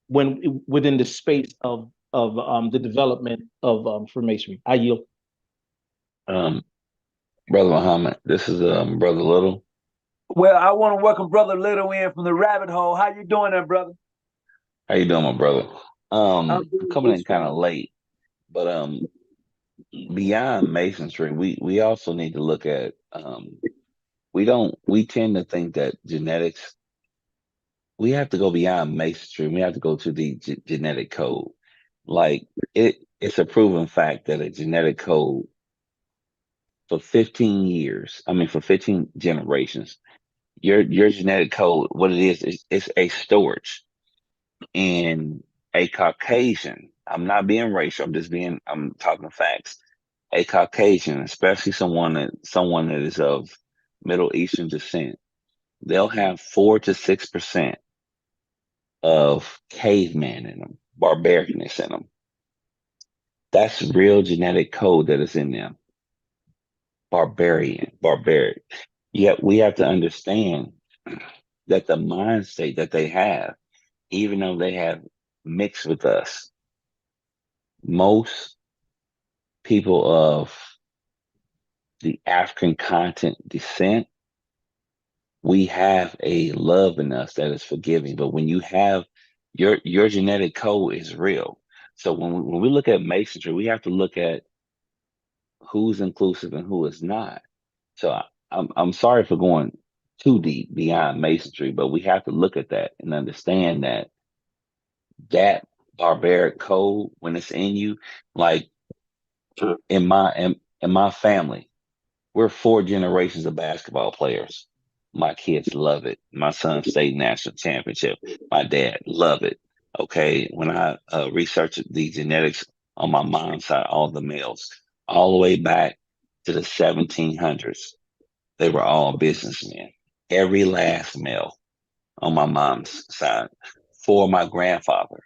when within the space of the development of Freemasonry. I yield. Brother Muhammad, this is Brother Little. Well, I want to welcome Brother Little in from the rabbit hole. How you doing there, brother? How you doing, my brother? I'm doing coming in good. kind of late, but beyond masonry, we also need to look at we tend to think that genetics, we have to go beyond masonry. We have to go to the genetic code. Like it's a proven fact that a genetic code for 15 years, I mean for 15 generations, your genetic code, what it is it's a storage. And a Caucasian, I'm not being racial, I'm talking facts. A Caucasian, especially someone that is of Middle Eastern descent, they'll have 4 to 6% of caveman in them, barbaricness in them. That's real genetic code that is in them. Barbaric. Yet we have to understand that the mind state that they have, even though they have mixed with us, most people of the African continent descent, we have a love in us that is forgiving. But when you have your genetic code is real. So when we look at masonry, we have to look at who's inclusive and who is not. So I'm sorry for going too deep beyond masonry, but we have to look at that and understand that that barbaric code, when it's in you, like in my family, we're 4 generations of basketball players. My kids love it. My son state national championship. My dad love it. Okay, when I researched the genetics on my mom's side, all the males, all the way back to the 1700s, they were all businessmen. Every last male on my mom's side. For my grandfather,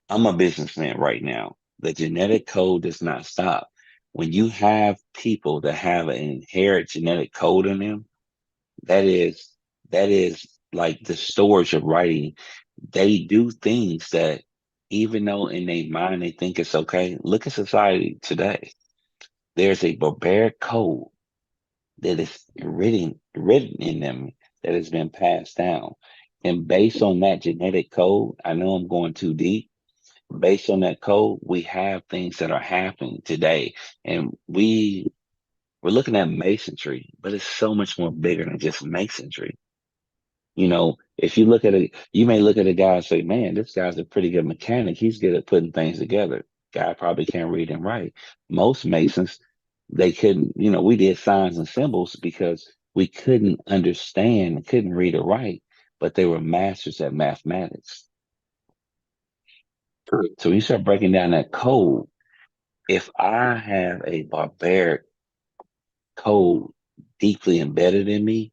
I'm a businessman right now. The genetic code does not stop. When you have people that have an inherent genetic code in them, that is like the storage of writing. They do things that even though in their mind they think it's okay. Look at society today. There's a barbaric code that is written in them that has been passed down. And based on that genetic code, I know I'm going too deep. Based on that code, we have things that are happening today. And we're looking at masonry, but it's so much more bigger than just masonry. You know, if you look at it, you may look at a guy and say, man, this guy's a pretty good mechanic. He's good at putting things together. Guy probably can't read and write. Most Masons, they couldn't, we did signs and symbols because we couldn't understand, couldn't read or write, but they were masters at mathematics. So when you start breaking down that code, if I have a barbaric code deeply embedded in me,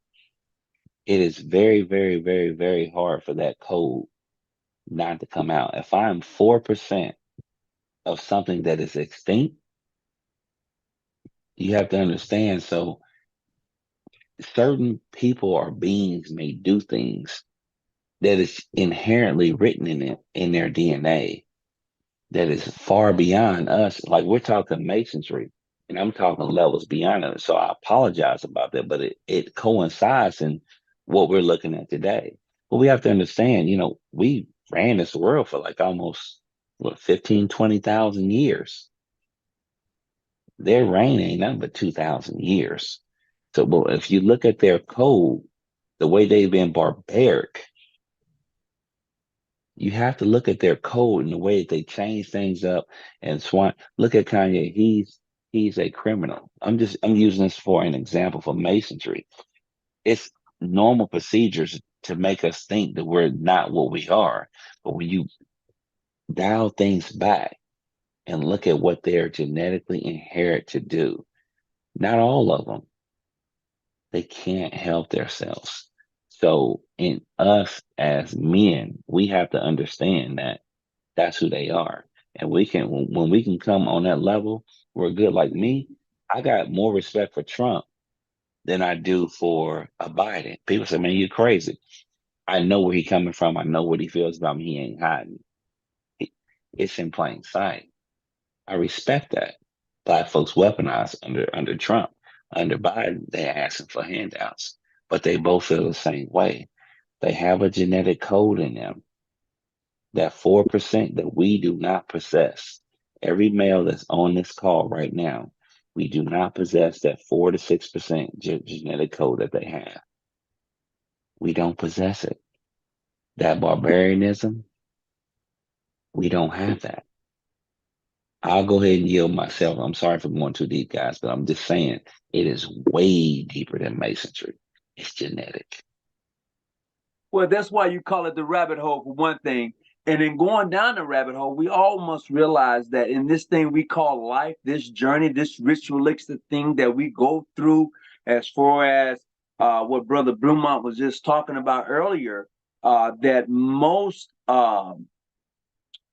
it is very, very, very, very hard for that code not to come out. If I'm 4% of something that is extinct, you have to understand. So certain people or beings may do things that is inherently written in their DNA that is far beyond us. Like we're talking masonry, and I'm talking levels beyond it. So I apologize about that, but it coincides in what we're looking at today. But we have to understand, we ran this world for like almost 15, 20,000 years. Their reign ain't nothing but 2,000 years. So but if you look at their code, the way they've been barbaric, you have to look at their code and the way they change things up. And Swan, look at Kanye. he's a criminal. I'm using this for an example for Masonry. It's normal procedures to make us think that we're not what we are. But when you dial things back and look at what they're genetically inherent to do, not all of them, they can't help themselves. So in us as men, we have to understand that that's who they are. And we can, when we can come on that level, we're good. Like me, I got more respect for Trump than I do for Biden. People say, man, you crazy. I know where he coming from. I know what he feels about me. He ain't hiding. It's in plain sight. I respect that. Black folks weaponized under Trump. Under Biden, they're asking for handouts. But they both feel the same way. They have a genetic code in them, that 4% that we do not possess. Every male that's on this call right now, we do not possess that 4 to 6% genetic code that they have. We don't possess it. That barbarianism, we don't have that. I'll go ahead and yield myself. I'm sorry for going too deep, guys, but I'm just saying it is way deeper than Masonry. It's genetic. Well, that's why you call it the rabbit hole for one thing. And in going down the rabbit hole, we all must realize that in this thing we call life, this journey, this ritualistic thing that we go through, as far as what Brother Brumont was just talking about earlier, that most, what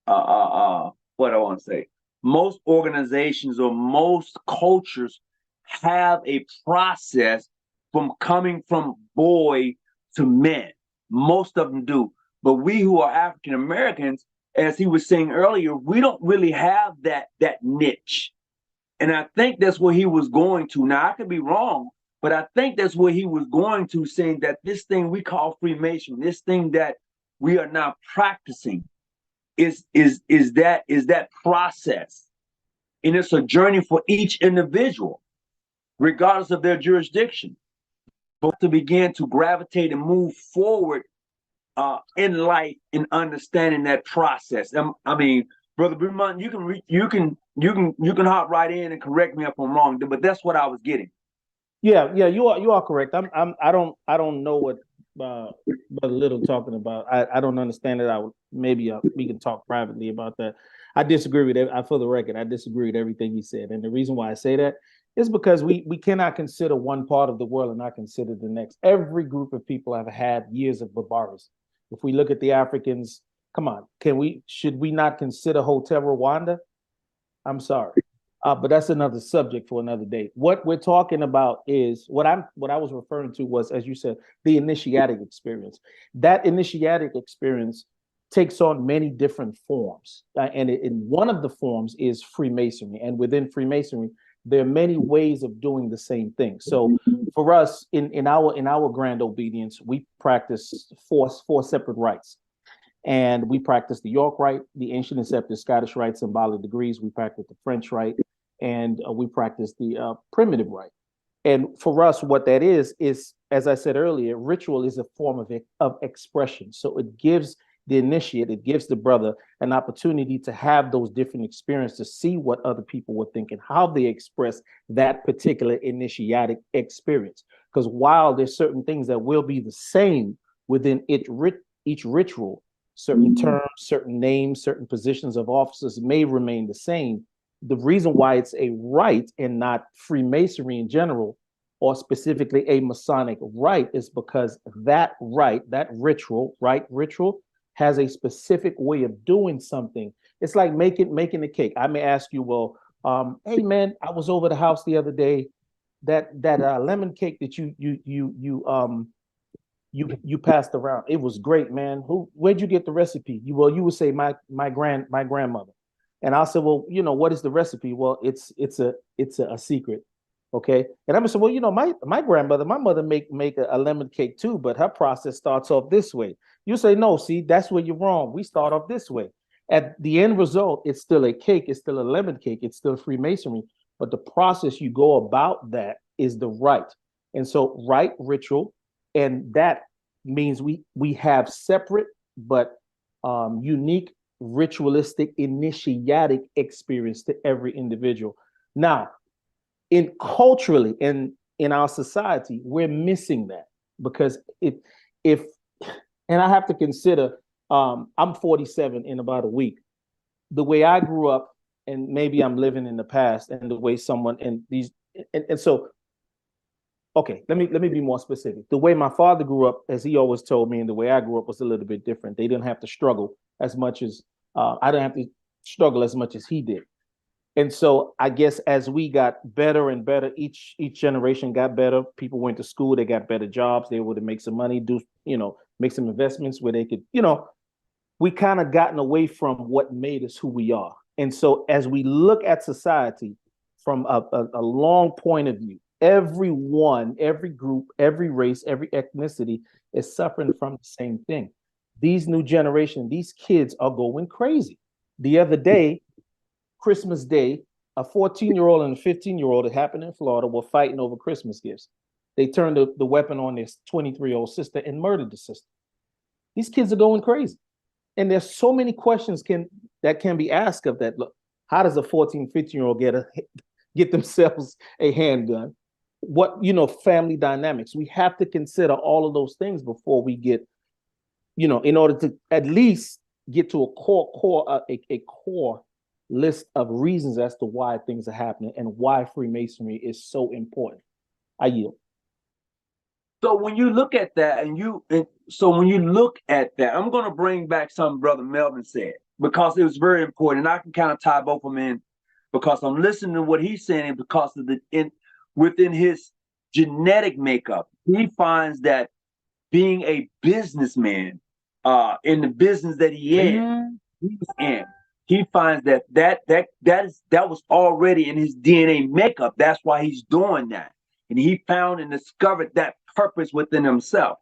I want to say, most organizations or most cultures have a process from coming from boy to men. Most of them do. But we who are African Americans, as he was saying earlier, we don't really have that niche. And I think that's where he was going to. Now, I could be wrong, but I think that's where he was going to, saying that this thing we call Freemasonry, this thing that we are now practicing, is that process. And it's a journey for each individual, regardless of their jurisdiction, but to begin to gravitate and move forward in life in understanding that process. I mean, Brother Brumont, you can hop right in and correct me if I'm wrong, but that's what I was getting. Yeah, you are correct. I don't know what Brother Little talking about. I don't understand it. Maybe we can talk privately about that. I disagree with it. For the record, I disagree with everything he said. And the reason why I say that is because we cannot consider one part of the world and not consider the next. Every group of people have had years of barbarism. If we look at the Africans, come on, should we not consider Hotel Rwanda? I'm sorry. But that's another subject for another day. What we're talking about is what I was referring to was, as you said, the initiatic experience. That initiatic experience takes on many different forms, and one of the forms is Freemasonry. And within Freemasonry, there are many ways of doing the same thing. So, for us, in our grand obedience, we practice four separate rites. And we practice the York Rite, the Ancient Accepted Scottish Rite, Symbolic Degrees. We practice the French Rite, and we practice the Primitive Rite. And for us, what that is, as I said earlier, ritual is a form of expression. So it gives the initiate, it gives the brother an opportunity to have those different experiences, to see what other people were thinking, how they express that particular initiatic experience. Because while there's certain things that will be the same within each ritual, certain terms, certain names, certain positions of officers may remain the same. The reason why it's a rite and not Freemasonry in general, or specifically a Masonic rite, is because that rite, that ritual, has a specific way of doing something. It's like making a cake. I may ask you, well, hey man, I was over the house the other day. That lemon cake that you passed around, it was great, man. Where'd you get the recipe? You would say my grandmother. And I'll say, well, what is the recipe? Well, it's a secret. Okay. And I'm gonna say, well, my grandmother, my mother make a lemon cake too, but her process starts off this way. You say, no, see, that's where you're wrong. We start off this way. At the end result, it's still a cake, it's still a lemon cake, it's still Freemasonry, but the process you go about that is the rite. And so rite, ritual, and that means we have separate but unique ritualistic initiatic experience to every individual. Now, in culturally in our society, we're missing that because if and I have to consider, I'm 47 in about a week. The way I grew up, and maybe I'm living in the past, and the way someone and these and so okay, let me be more specific. The way my father grew up, as he always told me, and the way I grew up was a little bit different. They didn't have to struggle as much as I didn't have to struggle as much as he did. And so I guess as we got better and better, each generation got better. People went to school, they got better jobs, they were able to make some money, do make some investments where they could, we kind of gotten away from what made us who we are. And so as we look at society from a long point of view, everyone, every group, every race, every ethnicity is suffering from the same thing. These new generation, these kids are going crazy. The other day, Christmas Day, a 14-year-old and a 15-year-old, it happened in Florida, were fighting over Christmas gifts. They turned the weapon on their 23-year-old sister and murdered the sister. These kids are going crazy. And there's so many questions that can be asked of that. Look, how does a 14, 15-year-old get themselves a handgun? What, family dynamics? We have to consider all of those things before we get, in order to at least get to a core list of reasons as to why things are happening and why Freemasonry is so important. I yield. So when you look at that, I'm going to bring back something Brother Melvin said, because it was very important. And I can kind of tie both of them in because I'm listening to what he's saying, because of within his genetic makeup, he finds that being a businessman, in the business that he's in, he finds that was already in his DNA makeup. That's why he's doing that. And he found and discovered that purpose within himself.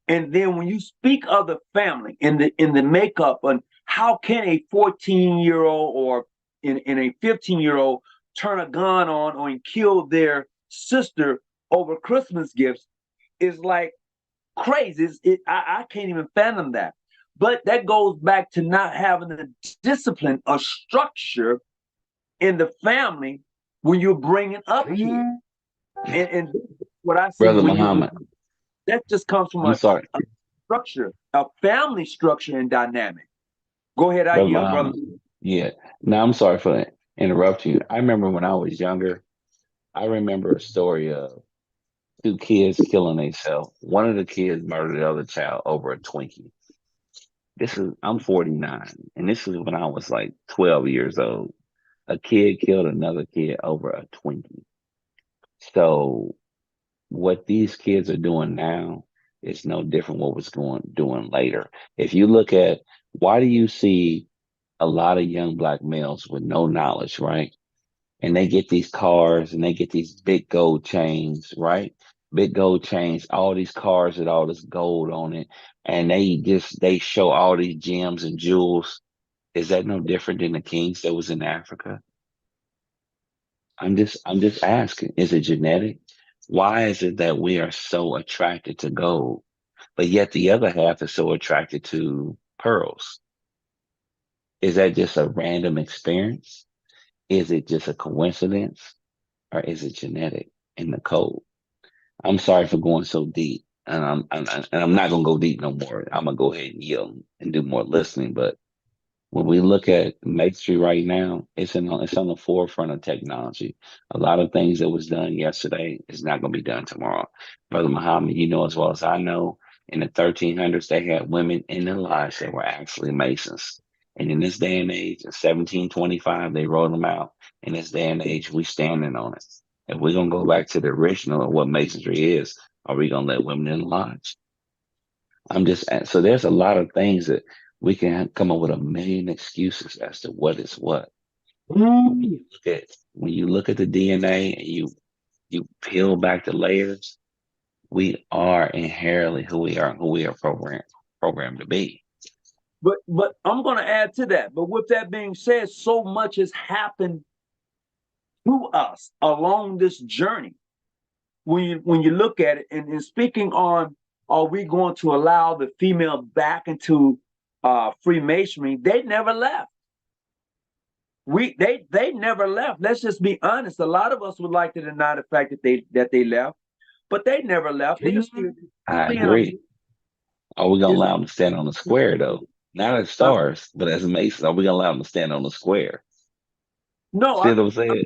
And then when you speak of the family in the makeup, and how can a 14-year-old or in a 15-year-old turn a gun on or kill their sister over Christmas gifts, is like crazy. I can't even fathom that. But that goes back to not having a discipline, a structure in the family when you're bringing up kids. And what I see, Brother Muhammad, that just comes from a structure, a family structure and dynamic. Go ahead, I yield, brother. Yeah. Now, I'm sorry for interrupting you. I remember when I was younger, I remember a story of two kids killing themselves. One of the kids murdered the other child over a Twinkie. I'm 49, and this is when I was like 12 years old. A kid killed another kid over a Twinkie. So what these kids are doing now is no different what was doing later. If you look at, why do you see a lot of young black males with no knowledge, right? And they get these cars and they get these big gold chains, right? Big gold chains, all these cars with all this gold on it, and they show all these gems and jewels. Is that no different than the kings that was in Africa? I'm just asking, is it genetic? Why is it that we are so attracted to gold, but yet the other half is so attracted to pearls? Is that just a random experience? Is it just a coincidence? Or is it genetic in the code? I'm sorry for going so deep. And I'm not gonna go deep no more. I'm gonna go ahead and yield and do more listening. But when we look at Masonry right now, it's on the forefront of technology. A lot of things that was done yesterday is not going to be done tomorrow. Brother Muhammad, you know as well as I know, in the 1300s, they had women in their lives that were actually Masons. And in this day and age, in 1725, they wrote them out. In this day and age, we standing on it. If we're going to go back to the original of what Masonry is, are we going to let women in the lodge? So there's a lot of things that we can come up with a million excuses as to what is what. When you look at the DNA and you peel back the layers, we are inherently who we are programmed to be. But I'm going to add to that. But with that being said, so much has happened to us along this journey. When you look at it, and speaking on, are we going to allow the female back into Freemasonry? They never left. They never left. Let's just be honest. A lot of us would like to deny the fact that they left, but they never left. They're still I being a agree. Are we gonna is allow them to stand on the square though? Not as uh, stars, but as Masons, are we gonna allow them to stand on the square? no, See what I'm saying?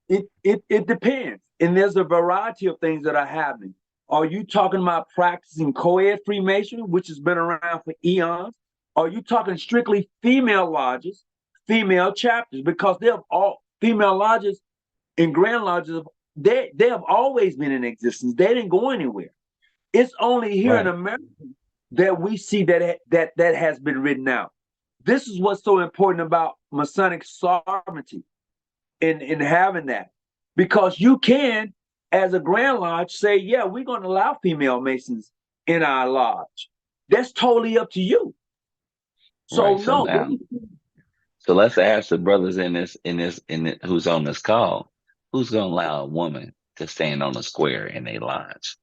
it depends. And there's a variety of things that are happening. Are you talking about practicing co-ed Freemasonry, which has been around for eons? Are you talking strictly female lodges, female chapters? Because they have all female lodges and grand lodges, they have always been in existence. They didn't go anywhere. It's only here in Right. America that we see that has been written out. This is what's so important about Masonic sovereignty in having that, because you can, as a Grand Lodge, say, yeah, we're going to allow female Masons in our lodge. That's totally up to you. So Right. So no, now, so let's ask the brothers in who's on this call, who's gonna allow a woman to stand on a square in a lodge?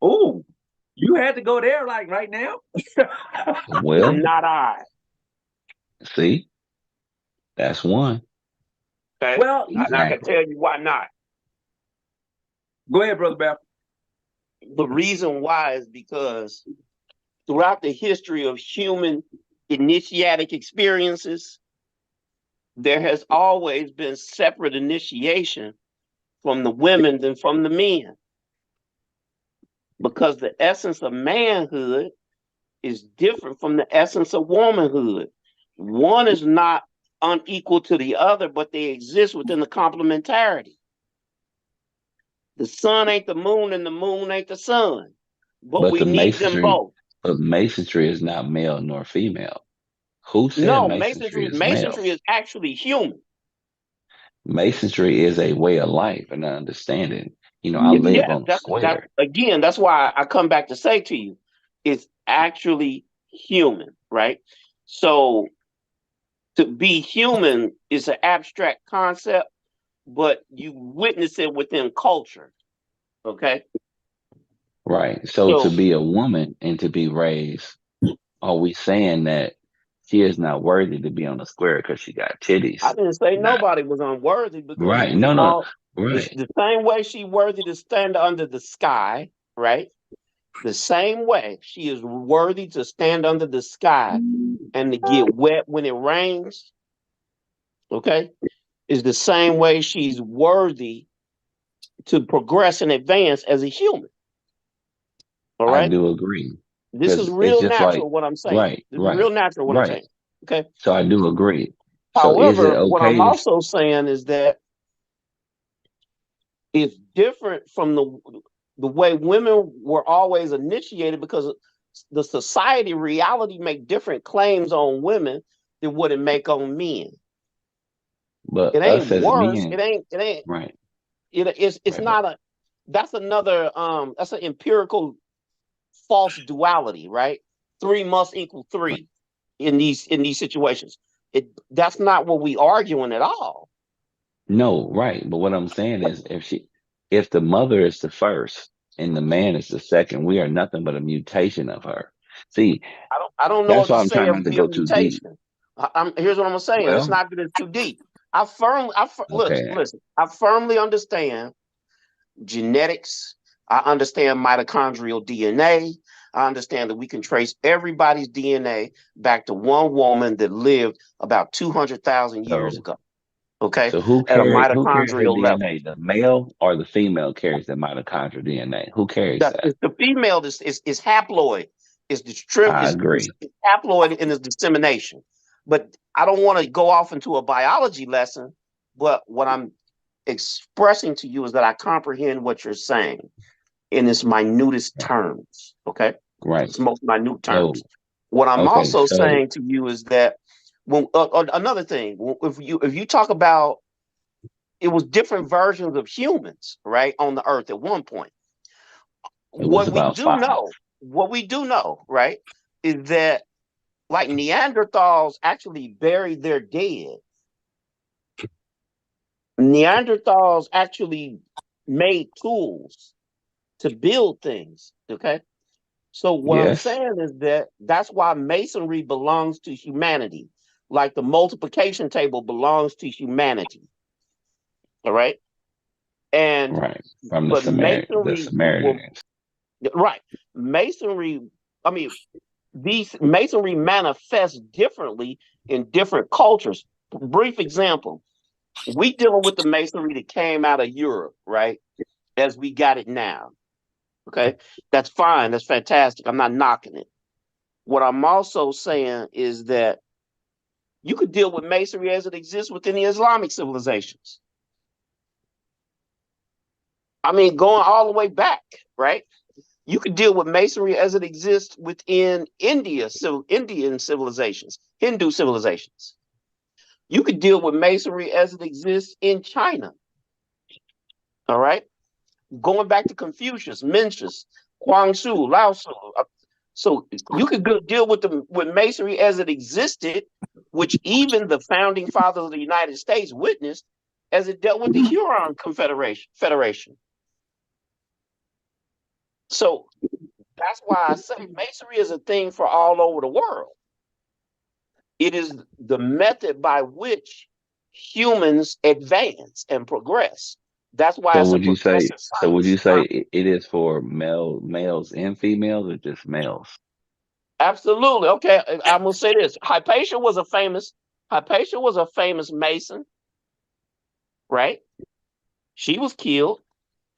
oh, you had to go there like right now. Well, Not I. see, that's one. Okay. Well, And I can tell you why not. go ahead, Brother Beth. The reason why is because throughout the history of human initiatic experiences, there has always been separate initiation from the women than from the men. Because the essence of manhood is different from the essence of womanhood. One is not unequal to the other, but they exist within the complementarity. The sun ain't the moon and the moon ain't the sun, but But we need them both. but masonry is not male nor female. Who said No, masonry is male? masonry is actually human. Masonry is a way of life and an understanding. You know, I live Yeah, on the square. that's why I come back to say to you, it's actually human, right? So to be human is an abstract concept, but you witness it within culture. Okay. Right. So to So be a woman and to be raised, are we saying that she is not worthy to be on the square because she got I titties? didn't say Not nobody was unworthy because right. if we No, no. all Right. the same way she worthy to stand under the sky, right? The same way she is worthy to stand under the sky and to get wet when it rains, okay, is the same way she's worthy to progress and advance as a human. All I right. do agree. This is Because it's real just like natural what I'm saying. right, This is right, real natural what I'm right. saying. Okay. So I do agree. So is it However, what I'm okay if also saying is that it's different from the way women were always initiated because the society reality make different claims on women than what it make on men. It but ain't us as worse. men, right, It's right, right. not a that's another that's an empirical false duality, right? Three must equal Right. three in these situations. That's not what we arguing at all. No, right. But what I'm saying is if the mother is the first and the man is the second, we are nothing but a mutation of her. See, I don't know that's if why you I'm say trying if not to we a go too deep. mutation. Here's what I'm saying. Let's Well, not get it too deep. okay. Listen. I firmly understand genetics. I understand mitochondrial DNA. I understand that we can trace everybody's DNA back to one woman that lived about 200,000 years So ago. Okay, so at a who carries the mitochondrial level. DNA? The male or the female carries the mitochondrial DNA? Who carries That that? is the female is haploid. Is the strip I is agree. haploid in its dissemination. But I don't want to go off into a biology lesson. But what I'm expressing to you is that I comprehend what you're saying in its minutest terms. Okay, Right. its most minute So terms. What I'm okay, also so saying to you is that when another thing, if you talk about it was different versions of humans, right, on the earth at one point. it was What we about do five. know, what we do know, right, is that like Neanderthals actually buried their dead. Neanderthals actually made tools to build things. Okay. So what I'm Yes. saying is that that's why masonry belongs to humanity. like the multiplication table belongs to humanity. All right. And Right. From but the Masonry will, Samaritans. right. Masonry, I mean, these Masonry manifests differently in different cultures. Brief example, we dealing with the Masonry that came out of Europe, right? As we got it now. Okay. That's fine. That's fantastic. I'm not knocking it. What I'm also saying is that you could deal with Masonry as it exists within the Islamic civilizations. I mean, going all the way back, right? You could deal with Masonry as it exists within India, so Indian civilizations, Hindu civilizations. You could deal with Masonry as it exists in China. All right. Going back to Confucius, Mencius, Huangzu, Lao Tzu. So you could deal with Masonry as it existed, which even the founding fathers of the United States witnessed as it dealt with the Huron Federation. So that's why I say Masonry is a thing for all over the world. It is the method by which humans advance and progress. That's why So it's a would you say progressive so would you science. say it is for males and females or just males? Absolutely. Okay, I'm gonna say this. Hypatia was a famous Mason, right? She was killed.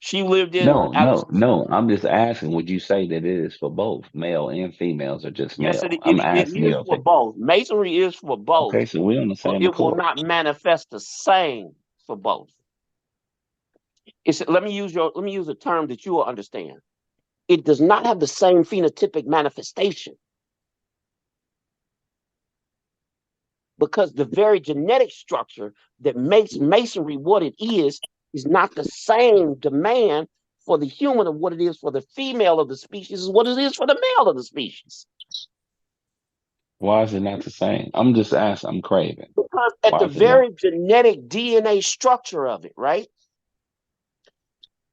She lived in No. I'm just asking, would you say that it is for both male and females or just Yes, male? I'm it asking is you, for okay. both. Masonry is for both, Okay, so we're on the but same it will accord. not manifest the same for both. Let me use a term that you will understand. It does not have the same phenotypic manifestation because the very genetic structure that makes Masonry what it is not the same demand for the human of what it is for the female of the species is what it is for the male of the species. Why is it not the same? I'm just asking, I'm craving. Because at Why the is it not? very genetic DNA structure of it, right?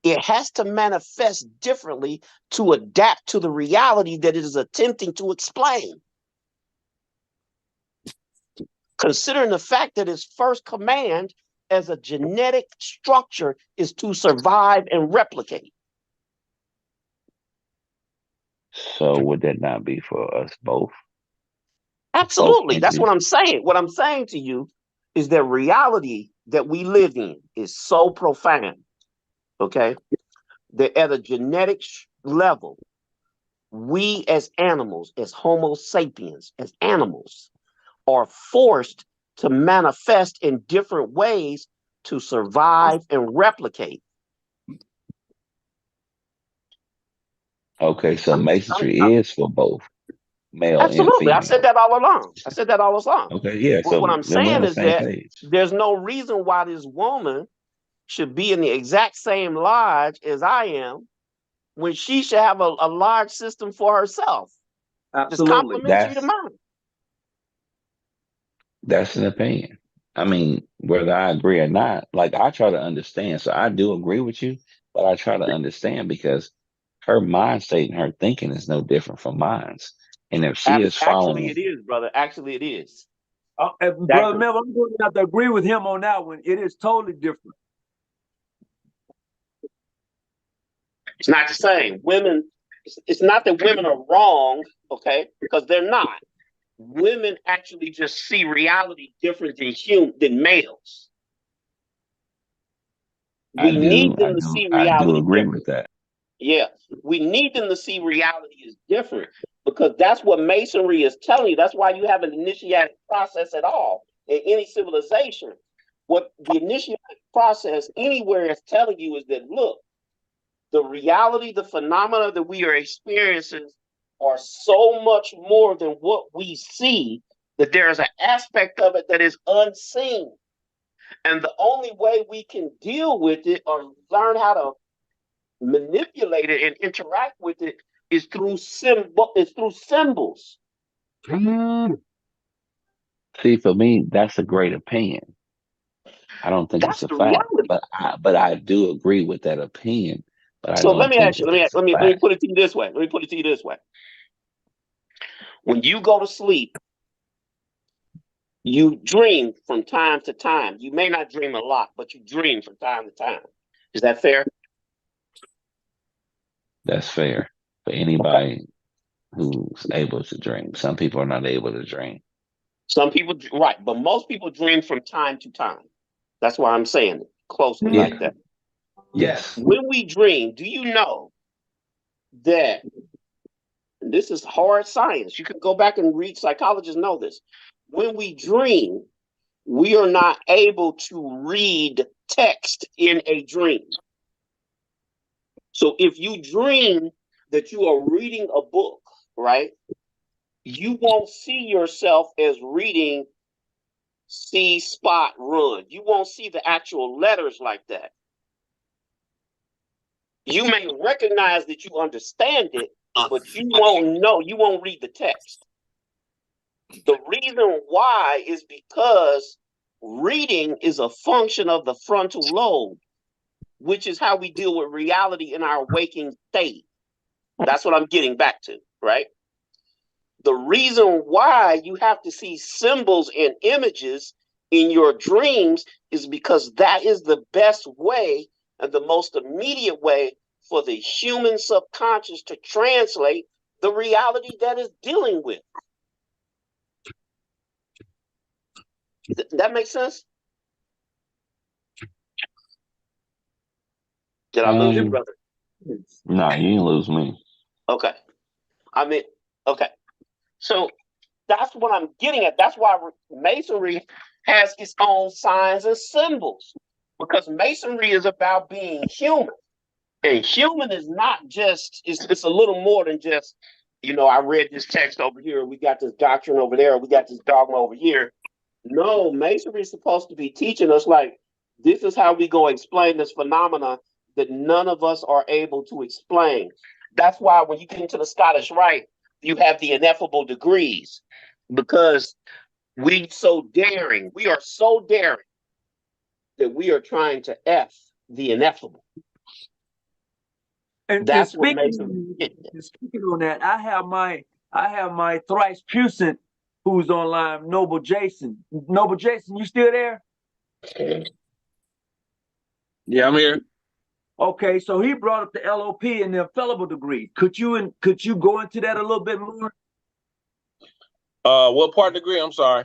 It has to manifest differently to adapt to the reality that it is attempting to explain. Considering the fact that its first command as a genetic structure is to survive and replicate. So would that not be for us both? Both Absolutely. That's what entities? I'm saying. What I'm saying to you is that reality that we live in is so profound, okay, that at a genetic level, we as animals, as Homo sapiens, as animals, are forced to manifest in different ways to survive and replicate. Okay, so masonry is for both male and Absolutely. I said female. that all along. Okay, yeah, But what so I'm then we're on saying the is same that page. there's no reason why this woman should be in the exact same lodge as I am when she should have a large system for herself. That's Absolutely. complementary to mine. That's an opinion. I mean, whether I agree or not, like I try to understand. So I do agree with you, but I try to understand because her mind state and her thinking is no different from mine's. And if she is Actually, following, it is, brother. Actually, it is. Brother Mel, I'm going to have to agree with him on that one. It is totally different. It's not the same. Women, it's not that women are wrong, okay? Because they're not. Women actually just see reality different than males. We need them to see I do reality agree with different. that. Yeah, we need them to see reality is different because that's what Masonry is telling you. That's why you have an initiatic process at all in any civilization. What the initiatic process anywhere is telling you is that, look, the reality, the phenomena that we are experiencing are so much more than what we see that there is an aspect of it that is unseen. And the only way we can deal with it or learn how to manipulate it and interact with it is through symbols. See, for me, that's a great opinion. I don't think it's That's a the fact, reality. but I do agree with that opinion, but I So let don't me think ask you, that that's a let me fact. put it to you this way. When you go to sleep, You dream from time to time. You may not dream a lot, but you dream from time to time. Is that fair? That's fair for anybody who's able to dream. Some people are not able to dream. Some people, right, but most people dream from time to time. That's why I'm saying it closely Yeah. like that. Yes. When we dream, do you know that this is hard science? You can go back and read, psychologists know this. When we dream, we are not able to read text in a dream. So if you dream that you are reading a book, right, you won't see yourself as reading see, spot, run. You won't see the actual letters like that. You may recognize that you understand it, but you won't know, you won't read the text. The reason why is because reading is a function of the frontal lobe, which is how we deal with reality in our waking state. That's what I'm getting back to, right? The reason why you have to see symbols and images in your dreams is because that is the best way and the most immediate way for the human subconscious to translate the reality that it's dealing with. That makes sense? Did I lose you, brother? No, you didn't lose me. Okay. Okay. So that's what I'm getting at. That's why Masonry has its own signs and symbols, because Masonry is about being human. And human is not just, it's a little more than just, I read this text over here, we got this doctrine over there, we got this dogma over here. No, Masonry is supposed to be teaching us, like, this is how we go explain this phenomena that none of us are able to explain. That's why when you get into the Scottish Rite, you have the ineffable degrees, because we are so daring that we are trying to F the ineffable. And That's what speaking, makes speaking on that, I have my thrice puissant who's online, Noble Jason. Noble Jason, you still there? Yeah, I'm here. Okay, so he brought up the LOP and the infallible degree. Could you go into that a little bit more? What part degree? I'm sorry.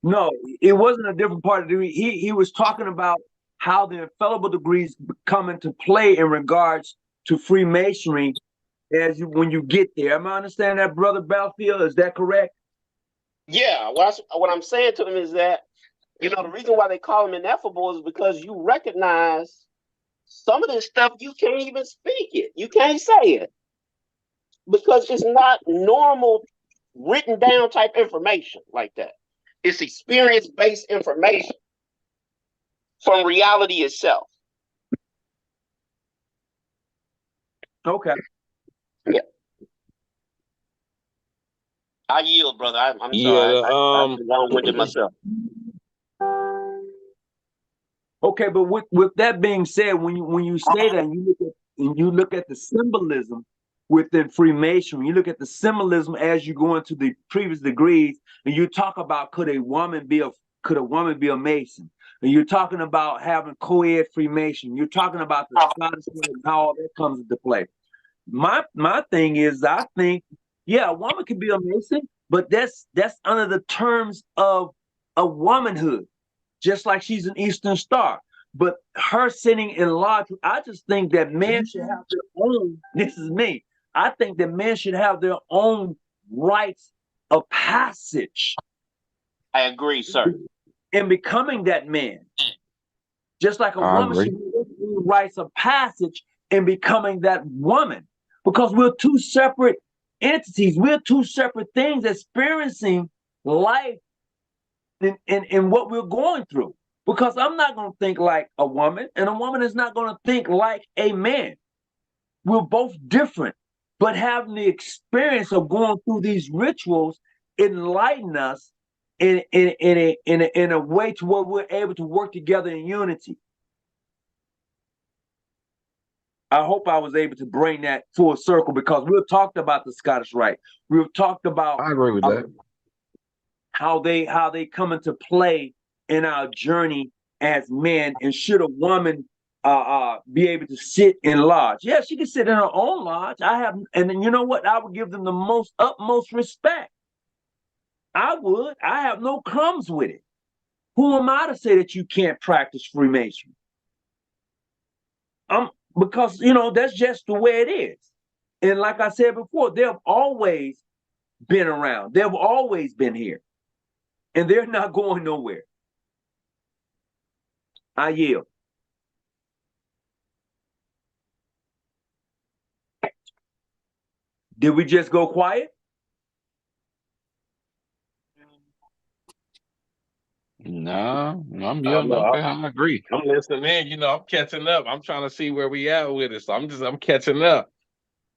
No, it wasn't a different part of the degree. He was talking about how the infallible degrees come into play in regards to Freemasonry when you get there. Am I understanding that, Brother Belfield? Is that correct? Yeah, what I'm saying to them is that, the reason why they call them ineffable is because you recognize some of this stuff, you can't even speak it. You can't say it because it's not normal written down type information like that. It's experience-based information from reality itself. Okay. Yeah. I yield, brother. I'm Yeah, sorry. I'm long-winded myself. Okay, but with that being said, when you say that and you look at the symbolism within Freemasonry, you look at the symbolism as you go into the previous degrees, and you talk about could a woman be a Mason? And you're talking about having co-ed Freemason. You're talking about the Scottish and how all that comes into play. My thing is, I think, yeah, a woman can be a Mason, but that's under the terms of a womanhood, just like she's an Eastern Star. But her sitting in lodge, I just think that men should have their own. This is me. I think that men should have their own rites of passage. I agree, sir. In becoming that man, just like a I woman agree. should have her own rites of passage in becoming that woman, because we're two separate entities. We're two separate things experiencing life in what we're going through. Because I'm not going to think like a woman, and a woman is not going to think like a man. We're both different, but having the experience of going through these rituals enlighten us in a way to where we're able to work together in unity. I hope I was able to bring that full circle, because we've talked about the Scottish Rite. We've talked about. I agree with that. how they come into play in our journey as men. And should a woman be able to sit in lodge? Yeah, she can sit in her own lodge. And then you know what? I would give them the utmost respect. I would. I have no crumbs with it. Who am I to say that you can't practice Freemasonry? Because that's just the way it is. And like I said before, they've always been around. They've always been here. And they're not going nowhere. I yield. Did we just go quiet? No, I'm yielding. Okay, I agree. I'm listening in. I'm catching up. I'm trying to see where we at with it. So I'm catching up.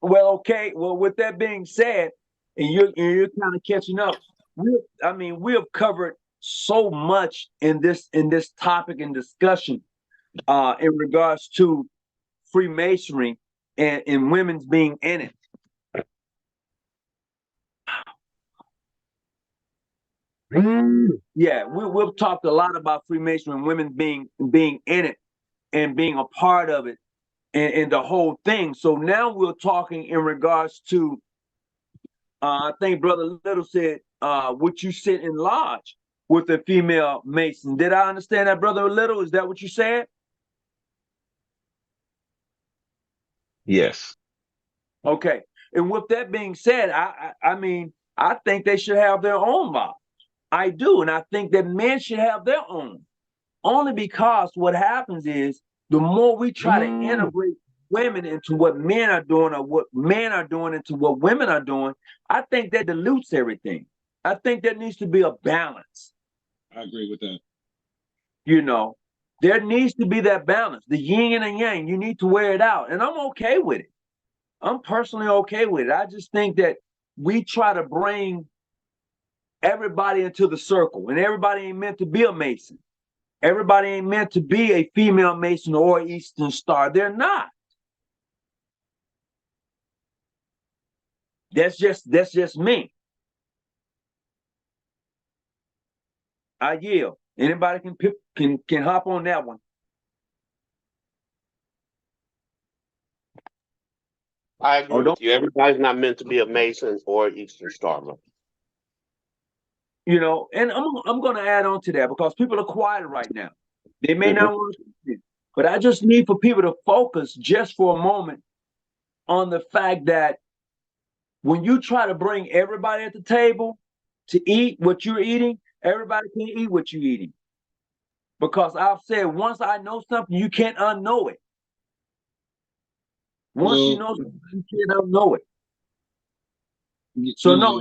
Well, okay. Well, with that being said, and you're kind of catching up. We have covered so much in this topic and discussion in regards to Freemasonry and women's being in it. Yeah, we've talked a lot about Freemasonry and women being in it and being a part of it and the whole thing. So now we're talking in regards to I think Brother Little said, would you sit in lodge with a female Mason? Did I understand that, Brother Little? Is that what you said? Yes. Okay. And with that being said, I think they should have their own lodge. I do. And I think that men should have their own. Only because what happens is the more we try to integrate women into what men are doing or what men are doing into what women are doing, I think that dilutes everything. I think there needs to be a balance. I agree with that. There needs to be that balance, the yin and the yang. You need to wear it out. And I'm okay with it. I'm personally okay with it. I just think that we try to bring everybody into the circle, and everybody ain't meant to be a Mason. Everybody ain't meant to be a female Mason or Eastern Star. They're not. That's just me. I yield. Anybody can hop on that one. I agree with you. Everybody's not meant to be a Mason or Eastern Star. And I'm going to add on to that because people are quiet right now. They may not want to, but I just need for people to focus just for a moment on the fact that when you try to bring everybody at the table to eat what you're eating, everybody can't eat what you're eating. Because I've said, once I know something, you can't unknow it. Once you know something, you can't unknow it. So no,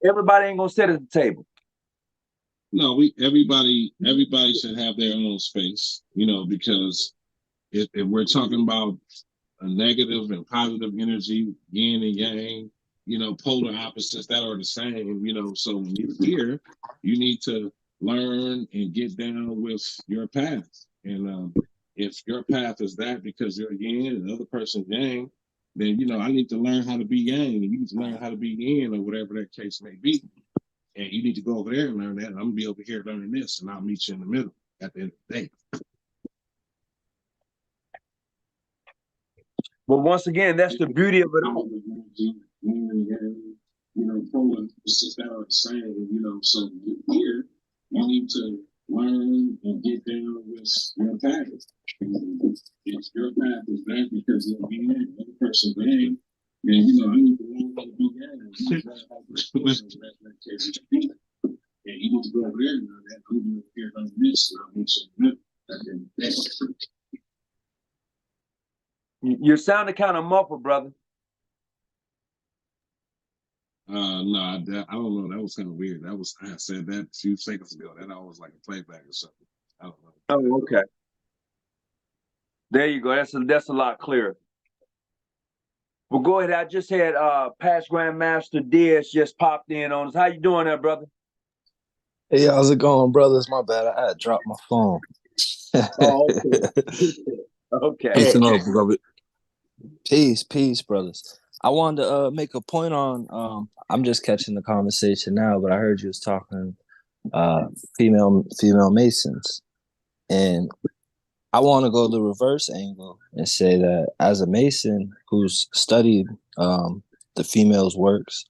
everybody ain't gonna sit at the table. No, everybody should have their own space, because if we're talking about a negative and positive energy, yin and yang, polar opposites that are the same, so when you're here, you need to learn and get down with your path. And if your path is that because you're yin and the other person's yang, then, I need to learn how to be yang and you need to learn how to be yin or whatever that case may be. And you need to go over there and learn that. And I'm going to be over here learning this, and I'll meet you in the middle at the end of the day. But once again, that's the beauty of it all. Polar opposites that are the same, so here, you need to learn and get down with your path. If your path is that because you're being the other person's name, then, I need to learn how to be that. And you need to go over there and learn that. I'm going to hear on this, and I'll mention that. You're sounding kind of muffled, brother. No, I don't know. That was kind of weird. I said that a few seconds ago. That always like a playback or something. I don't know. Oh, okay. There you go. That's a lot clearer. Well, go ahead. I just had past Grandmaster Diaz just popped in on us. How you doing there, brother? Hey, how's it going, brothers? My bad. I had dropped my phone. Oh, okay. Okay. Peace and love, beloved. Peace, brothers. I wanted to make a point on. I'm just catching the conversation now, but I heard you was talking female Masons, and I want to go the reverse angle and say that as a Mason who's studied the females' works,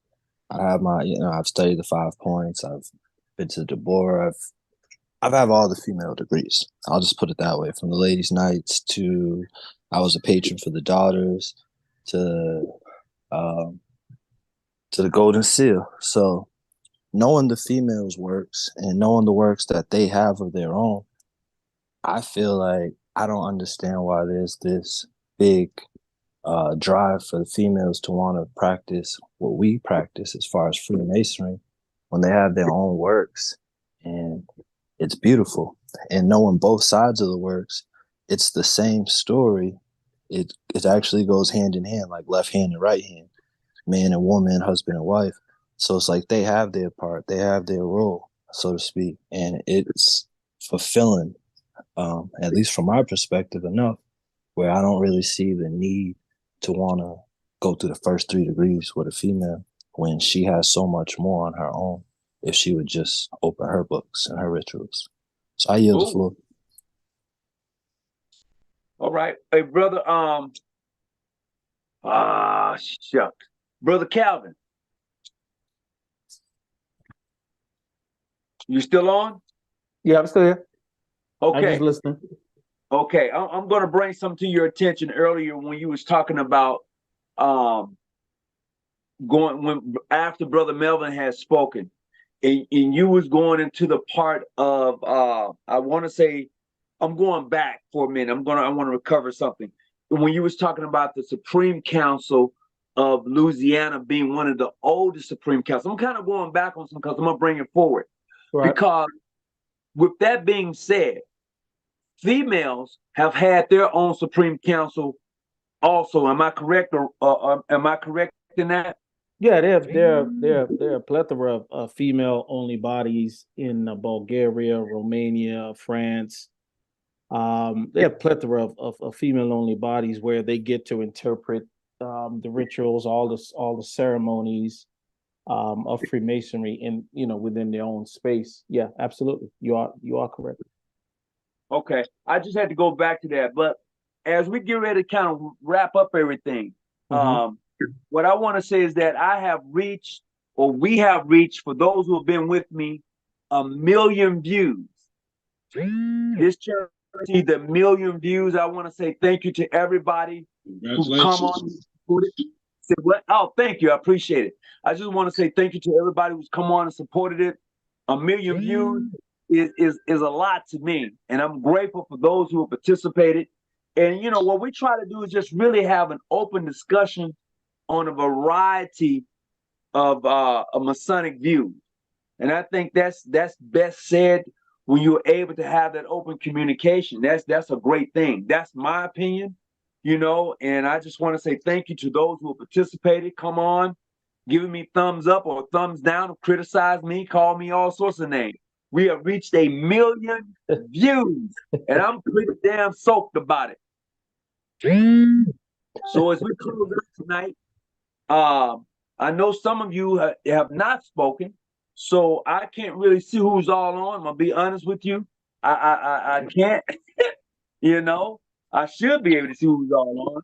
I have my, I've studied the 5 points. I've been to Deborah. I've had all the female degrees. I'll just put it that way. From the ladies' nights to, I was a patron for the daughters, to um, to the Golden Seal. So knowing the females' works and knowing the works that they have of their own, I feel like I don't understand why there's this big drive for the females to want to practice what we practice as far as Freemasonry when they have their own works. And it's beautiful. And knowing both sides of the works, it's the same story. It actually goes hand in hand, like left hand and right hand, man and woman, husband and wife. So it's like they have their part, they have their role, so to speak. And it's fulfilling, at least from my perspective, enough where I don't really see the need to want to go through the first 3 degrees with a female when she has so much more on her own if she would just open her books and her rituals. So I yield the floor. All right. Hey, brother, shucks. Brother Calvin. You still on? Yeah, I'm still here. I'm Okay. just listening. Okay. I'm going to bring something to your attention earlier when you was talking about when after Brother Melvin had spoken, and you was going into the part of I want to say, I'm going back for a minute. I want to recover something. When you was talking about the Supreme Council of Louisiana being one of the oldest Supreme Councils, I'm kind of going back on some because I'm gonna bring it forward. Right. Because with that being said, females have had their own Supreme Council also. Am I correct, or am I correct in that? Yeah, there are a plethora of female-only bodies in Bulgaria, Romania, France. They have plethora of female-only bodies where they get to interpret the rituals, all the ceremonies of Freemasonry in within their own space. Yeah, absolutely. You are correct. Okay, I just had to go back to that. But as we get ready to kind of wrap up everything, what I want to say is that I have reached, or we have reached, for those who have been with me, 1 million views. This church received 1 million views. I want to say thank you to everybody who's come on and supported. Say what? Oh, thank you. I appreciate it. I just want to say thank you to everybody who's come on and supported it. 1 million views is a lot to me, and I'm grateful for those who have participated. And what we try to do is just really have an open discussion on a variety of Masonic views, and I think that's best said when you're able to have that open communication. That's a great thing. That's my opinion, and I just want to say thank you to those who have participated. Come on, giving me thumbs up or thumbs down, criticize me, call me all sorts of names. We have reached 1 million views, and I'm pretty damn soaked about it. So as we close out tonight, I know some of you have not spoken, so I can't really see who's all on. I'm gonna be honest with you. I can't. I should be able to see who's all on,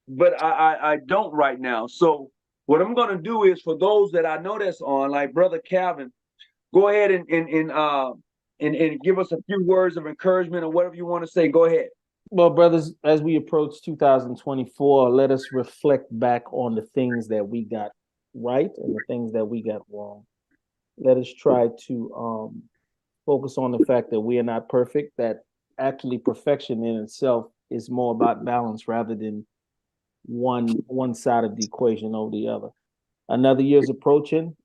but I don't right now. So what I'm gonna do is, for those that I know that's on, like Brother Calvin, go ahead and give us a few words of encouragement or whatever you want to say. Go ahead. Well, brothers, as we approach 2024, let us reflect back on the things that we got right and the things that we got wrong. Let us try to focus on the fact that we are not perfect, that actually perfection in itself is more about balance rather than one side of the equation over the other. Another year's approaching.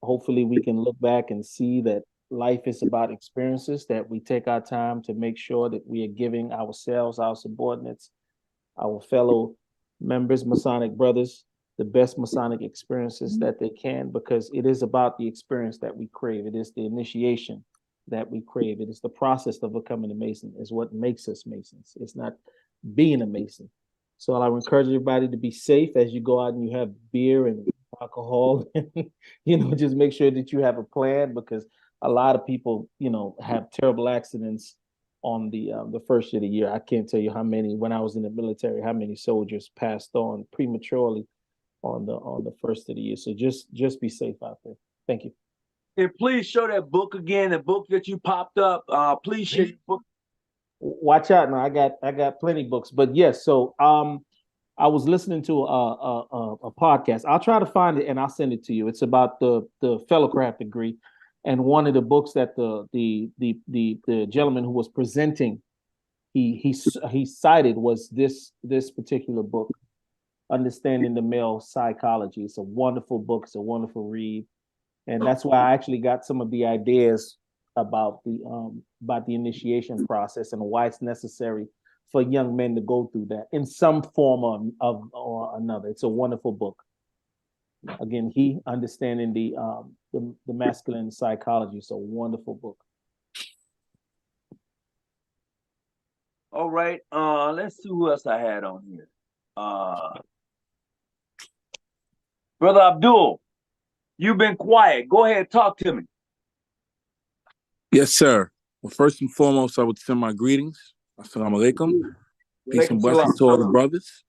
Hopefully we can look back and see that life is about experiences, that we take our time to make sure that we are giving ourselves, our subordinates, our fellow members, Masonic brothers, the best Masonic experiences that they can, because it is about the experience that we crave. It is the initiation that we crave. It is the process of becoming a Mason is what makes us Masons. It's not being a Mason. So I would encourage everybody to be safe as you go out and you have beer and alcohol. Just make sure that you have a plan, because a lot of people, have terrible accidents on the first of the year. I can't tell you how many, when I was in the military, how many soldiers passed on prematurely on the first of the year. So just be safe out there. Thank you. And please show that book again, the book that you popped up. Please share your book. Watch out now. I got plenty books, but yes. So I was listening to a podcast. I'll try to find it and I'll send it to you. It's about the fellowcraft degree, and one of the books that the gentleman who was presenting he cited was this particular book, Understanding the Male Psychology. It's a wonderful book. It's a wonderful read, and that's why I actually got some of the ideas about the initiation process and why it's necessary for young men to go through that in some form or another. It's a wonderful book. Again, he Understanding the Masculine Psychology. It's a wonderful book. All right. Let's see who else I had on here. Brother Abdul, you've been quiet. Go ahead, talk to me. Yes, sir. Well, first and foremost, I would send my greetings. Assalamu alaikum. Peace and blessings to all the brothers.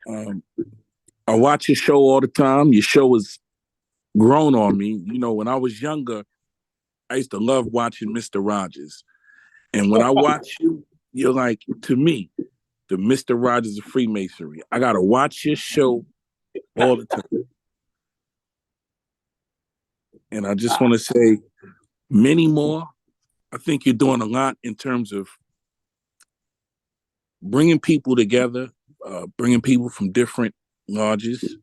I watch your show all the time. Your show has grown on me. When I was younger, I used to love watching Mr. Rogers. And when I watch you, you're like, to me, the Mr. Rogers of Freemasonry. I got to watch your show all the time. And I just want to say many more. I think you're doing a lot in terms of bringing people together, bringing people from different lodges,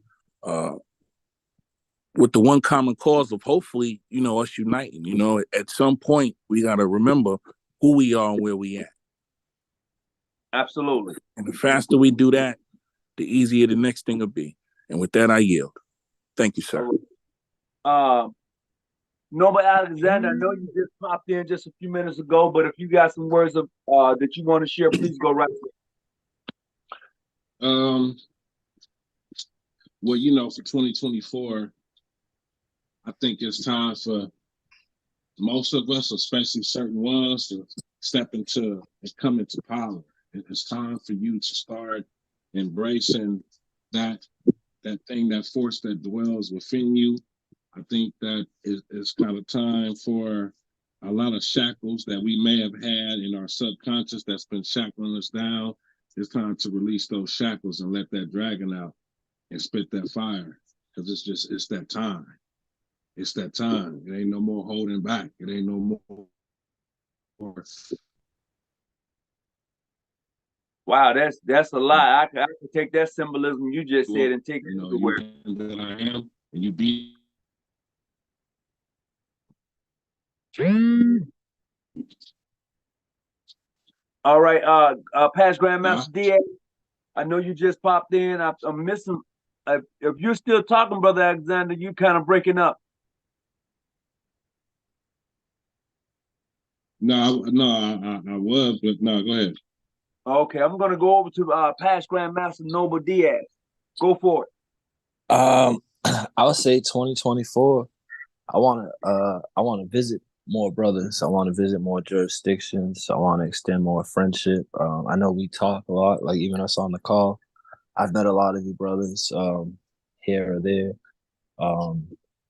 with the one common cause of hopefully, us uniting. At some point, we got to remember who we are and where we at. Absolutely. And the faster we do that, the easier the next thing will be. And with that, I yield. Thank you, sir. Noble Alexander, I know you just popped in just a few minutes ago, but if you got some words of that you want to share, please go right ahead. Well, for 2024, I think it's time for most of us, especially certain ones, to step into and come into power. It's time for you to start embracing that thing, that force that dwells within you. I think that it's kind of time for a lot of shackles that we may have had in our subconscious that's been shackling us down. It's time to release those shackles and let that dragon out and spit that fire, because it's that time. It's that time. It ain't no more holding back. It ain't no more. Wow, that's a lot. I could take that symbolism you just said and take it to where I am, and you be. All right, past Grandmaster Diaz, I know you just popped in. I'm missing. If you're still talking, Brother Alexander, you kind of breaking up. No, I was, but no, go ahead. Okay, I'm gonna go over to past Grandmaster Noble Diaz. Go for it. I would say 2024. I want to visit more brothers. I want to visit more jurisdictions. I want to extend more friendship. I know we talk a lot, like even us on the call. I've met a lot of you brothers here or there.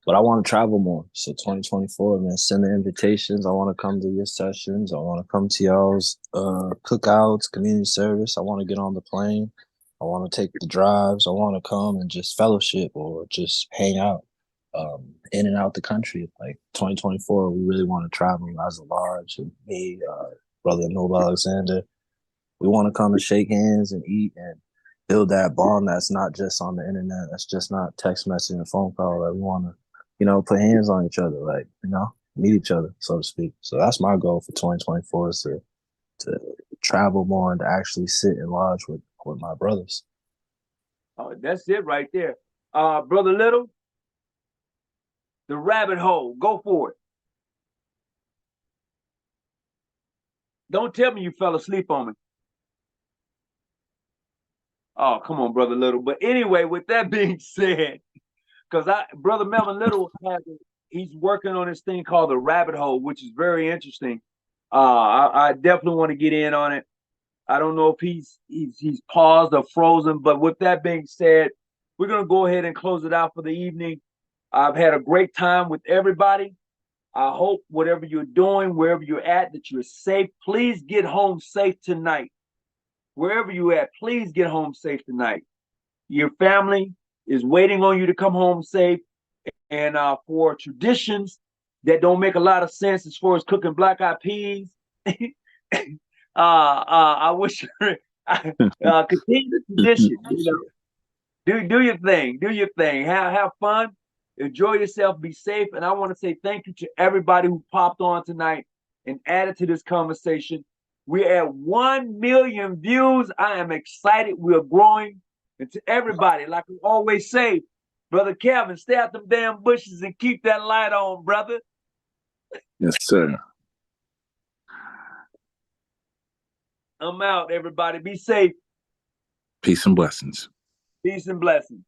But I want to travel more. So 2024, man, send the invitations. I want to come to your sessions. I want to come to y'all's cookouts, community service. I want to get on the plane. I want to take the drives. I want to come and just fellowship or just hang out in and out the country. Like 2024, we really want to travel as a large. And me, Brother Noble Alexander, we want to come and shake hands and eat and build that bond that's not just on the internet. That's just not text message and phone call. Like we want to, put hands on each other, like, meet each other, so to speak. So that's my goal for 2024 is to travel more and to actually sit and lodge with my brothers. Oh, that's it right there. Brother Little, the rabbit hole, go for it. Don't tell me you fell asleep on me. Oh, come on, Brother Little. But anyway, with that being said, because Brother Melvin Little he's working on this thing called the rabbit hole, which is very interesting. I definitely want to get in on it. I don't know if he's paused or frozen, but with that being said, we're gonna go ahead and close it out for the evening. I've had a great time with everybody. I hope whatever you're doing, wherever you're at, that you're safe. Please get home safe tonight. Wherever you're at, please get home safe tonight. Your family is waiting on you to come home safe. And for traditions that don't make a lot of sense as far as cooking black eyed peas, I wish continue the tradition. Do your thing. Do your thing. Have fun. Enjoy yourself. Be safe. And I want to say thank you to everybody who popped on tonight and added to this conversation. We're at 1 million views. I am excited. We're growing. And to everybody, like we always say, Brother Kevin, stay out them damn bushes and keep that light on, brother. Yes, sir. I'm out, everybody. Be safe. Peace and blessings. Peace and blessings.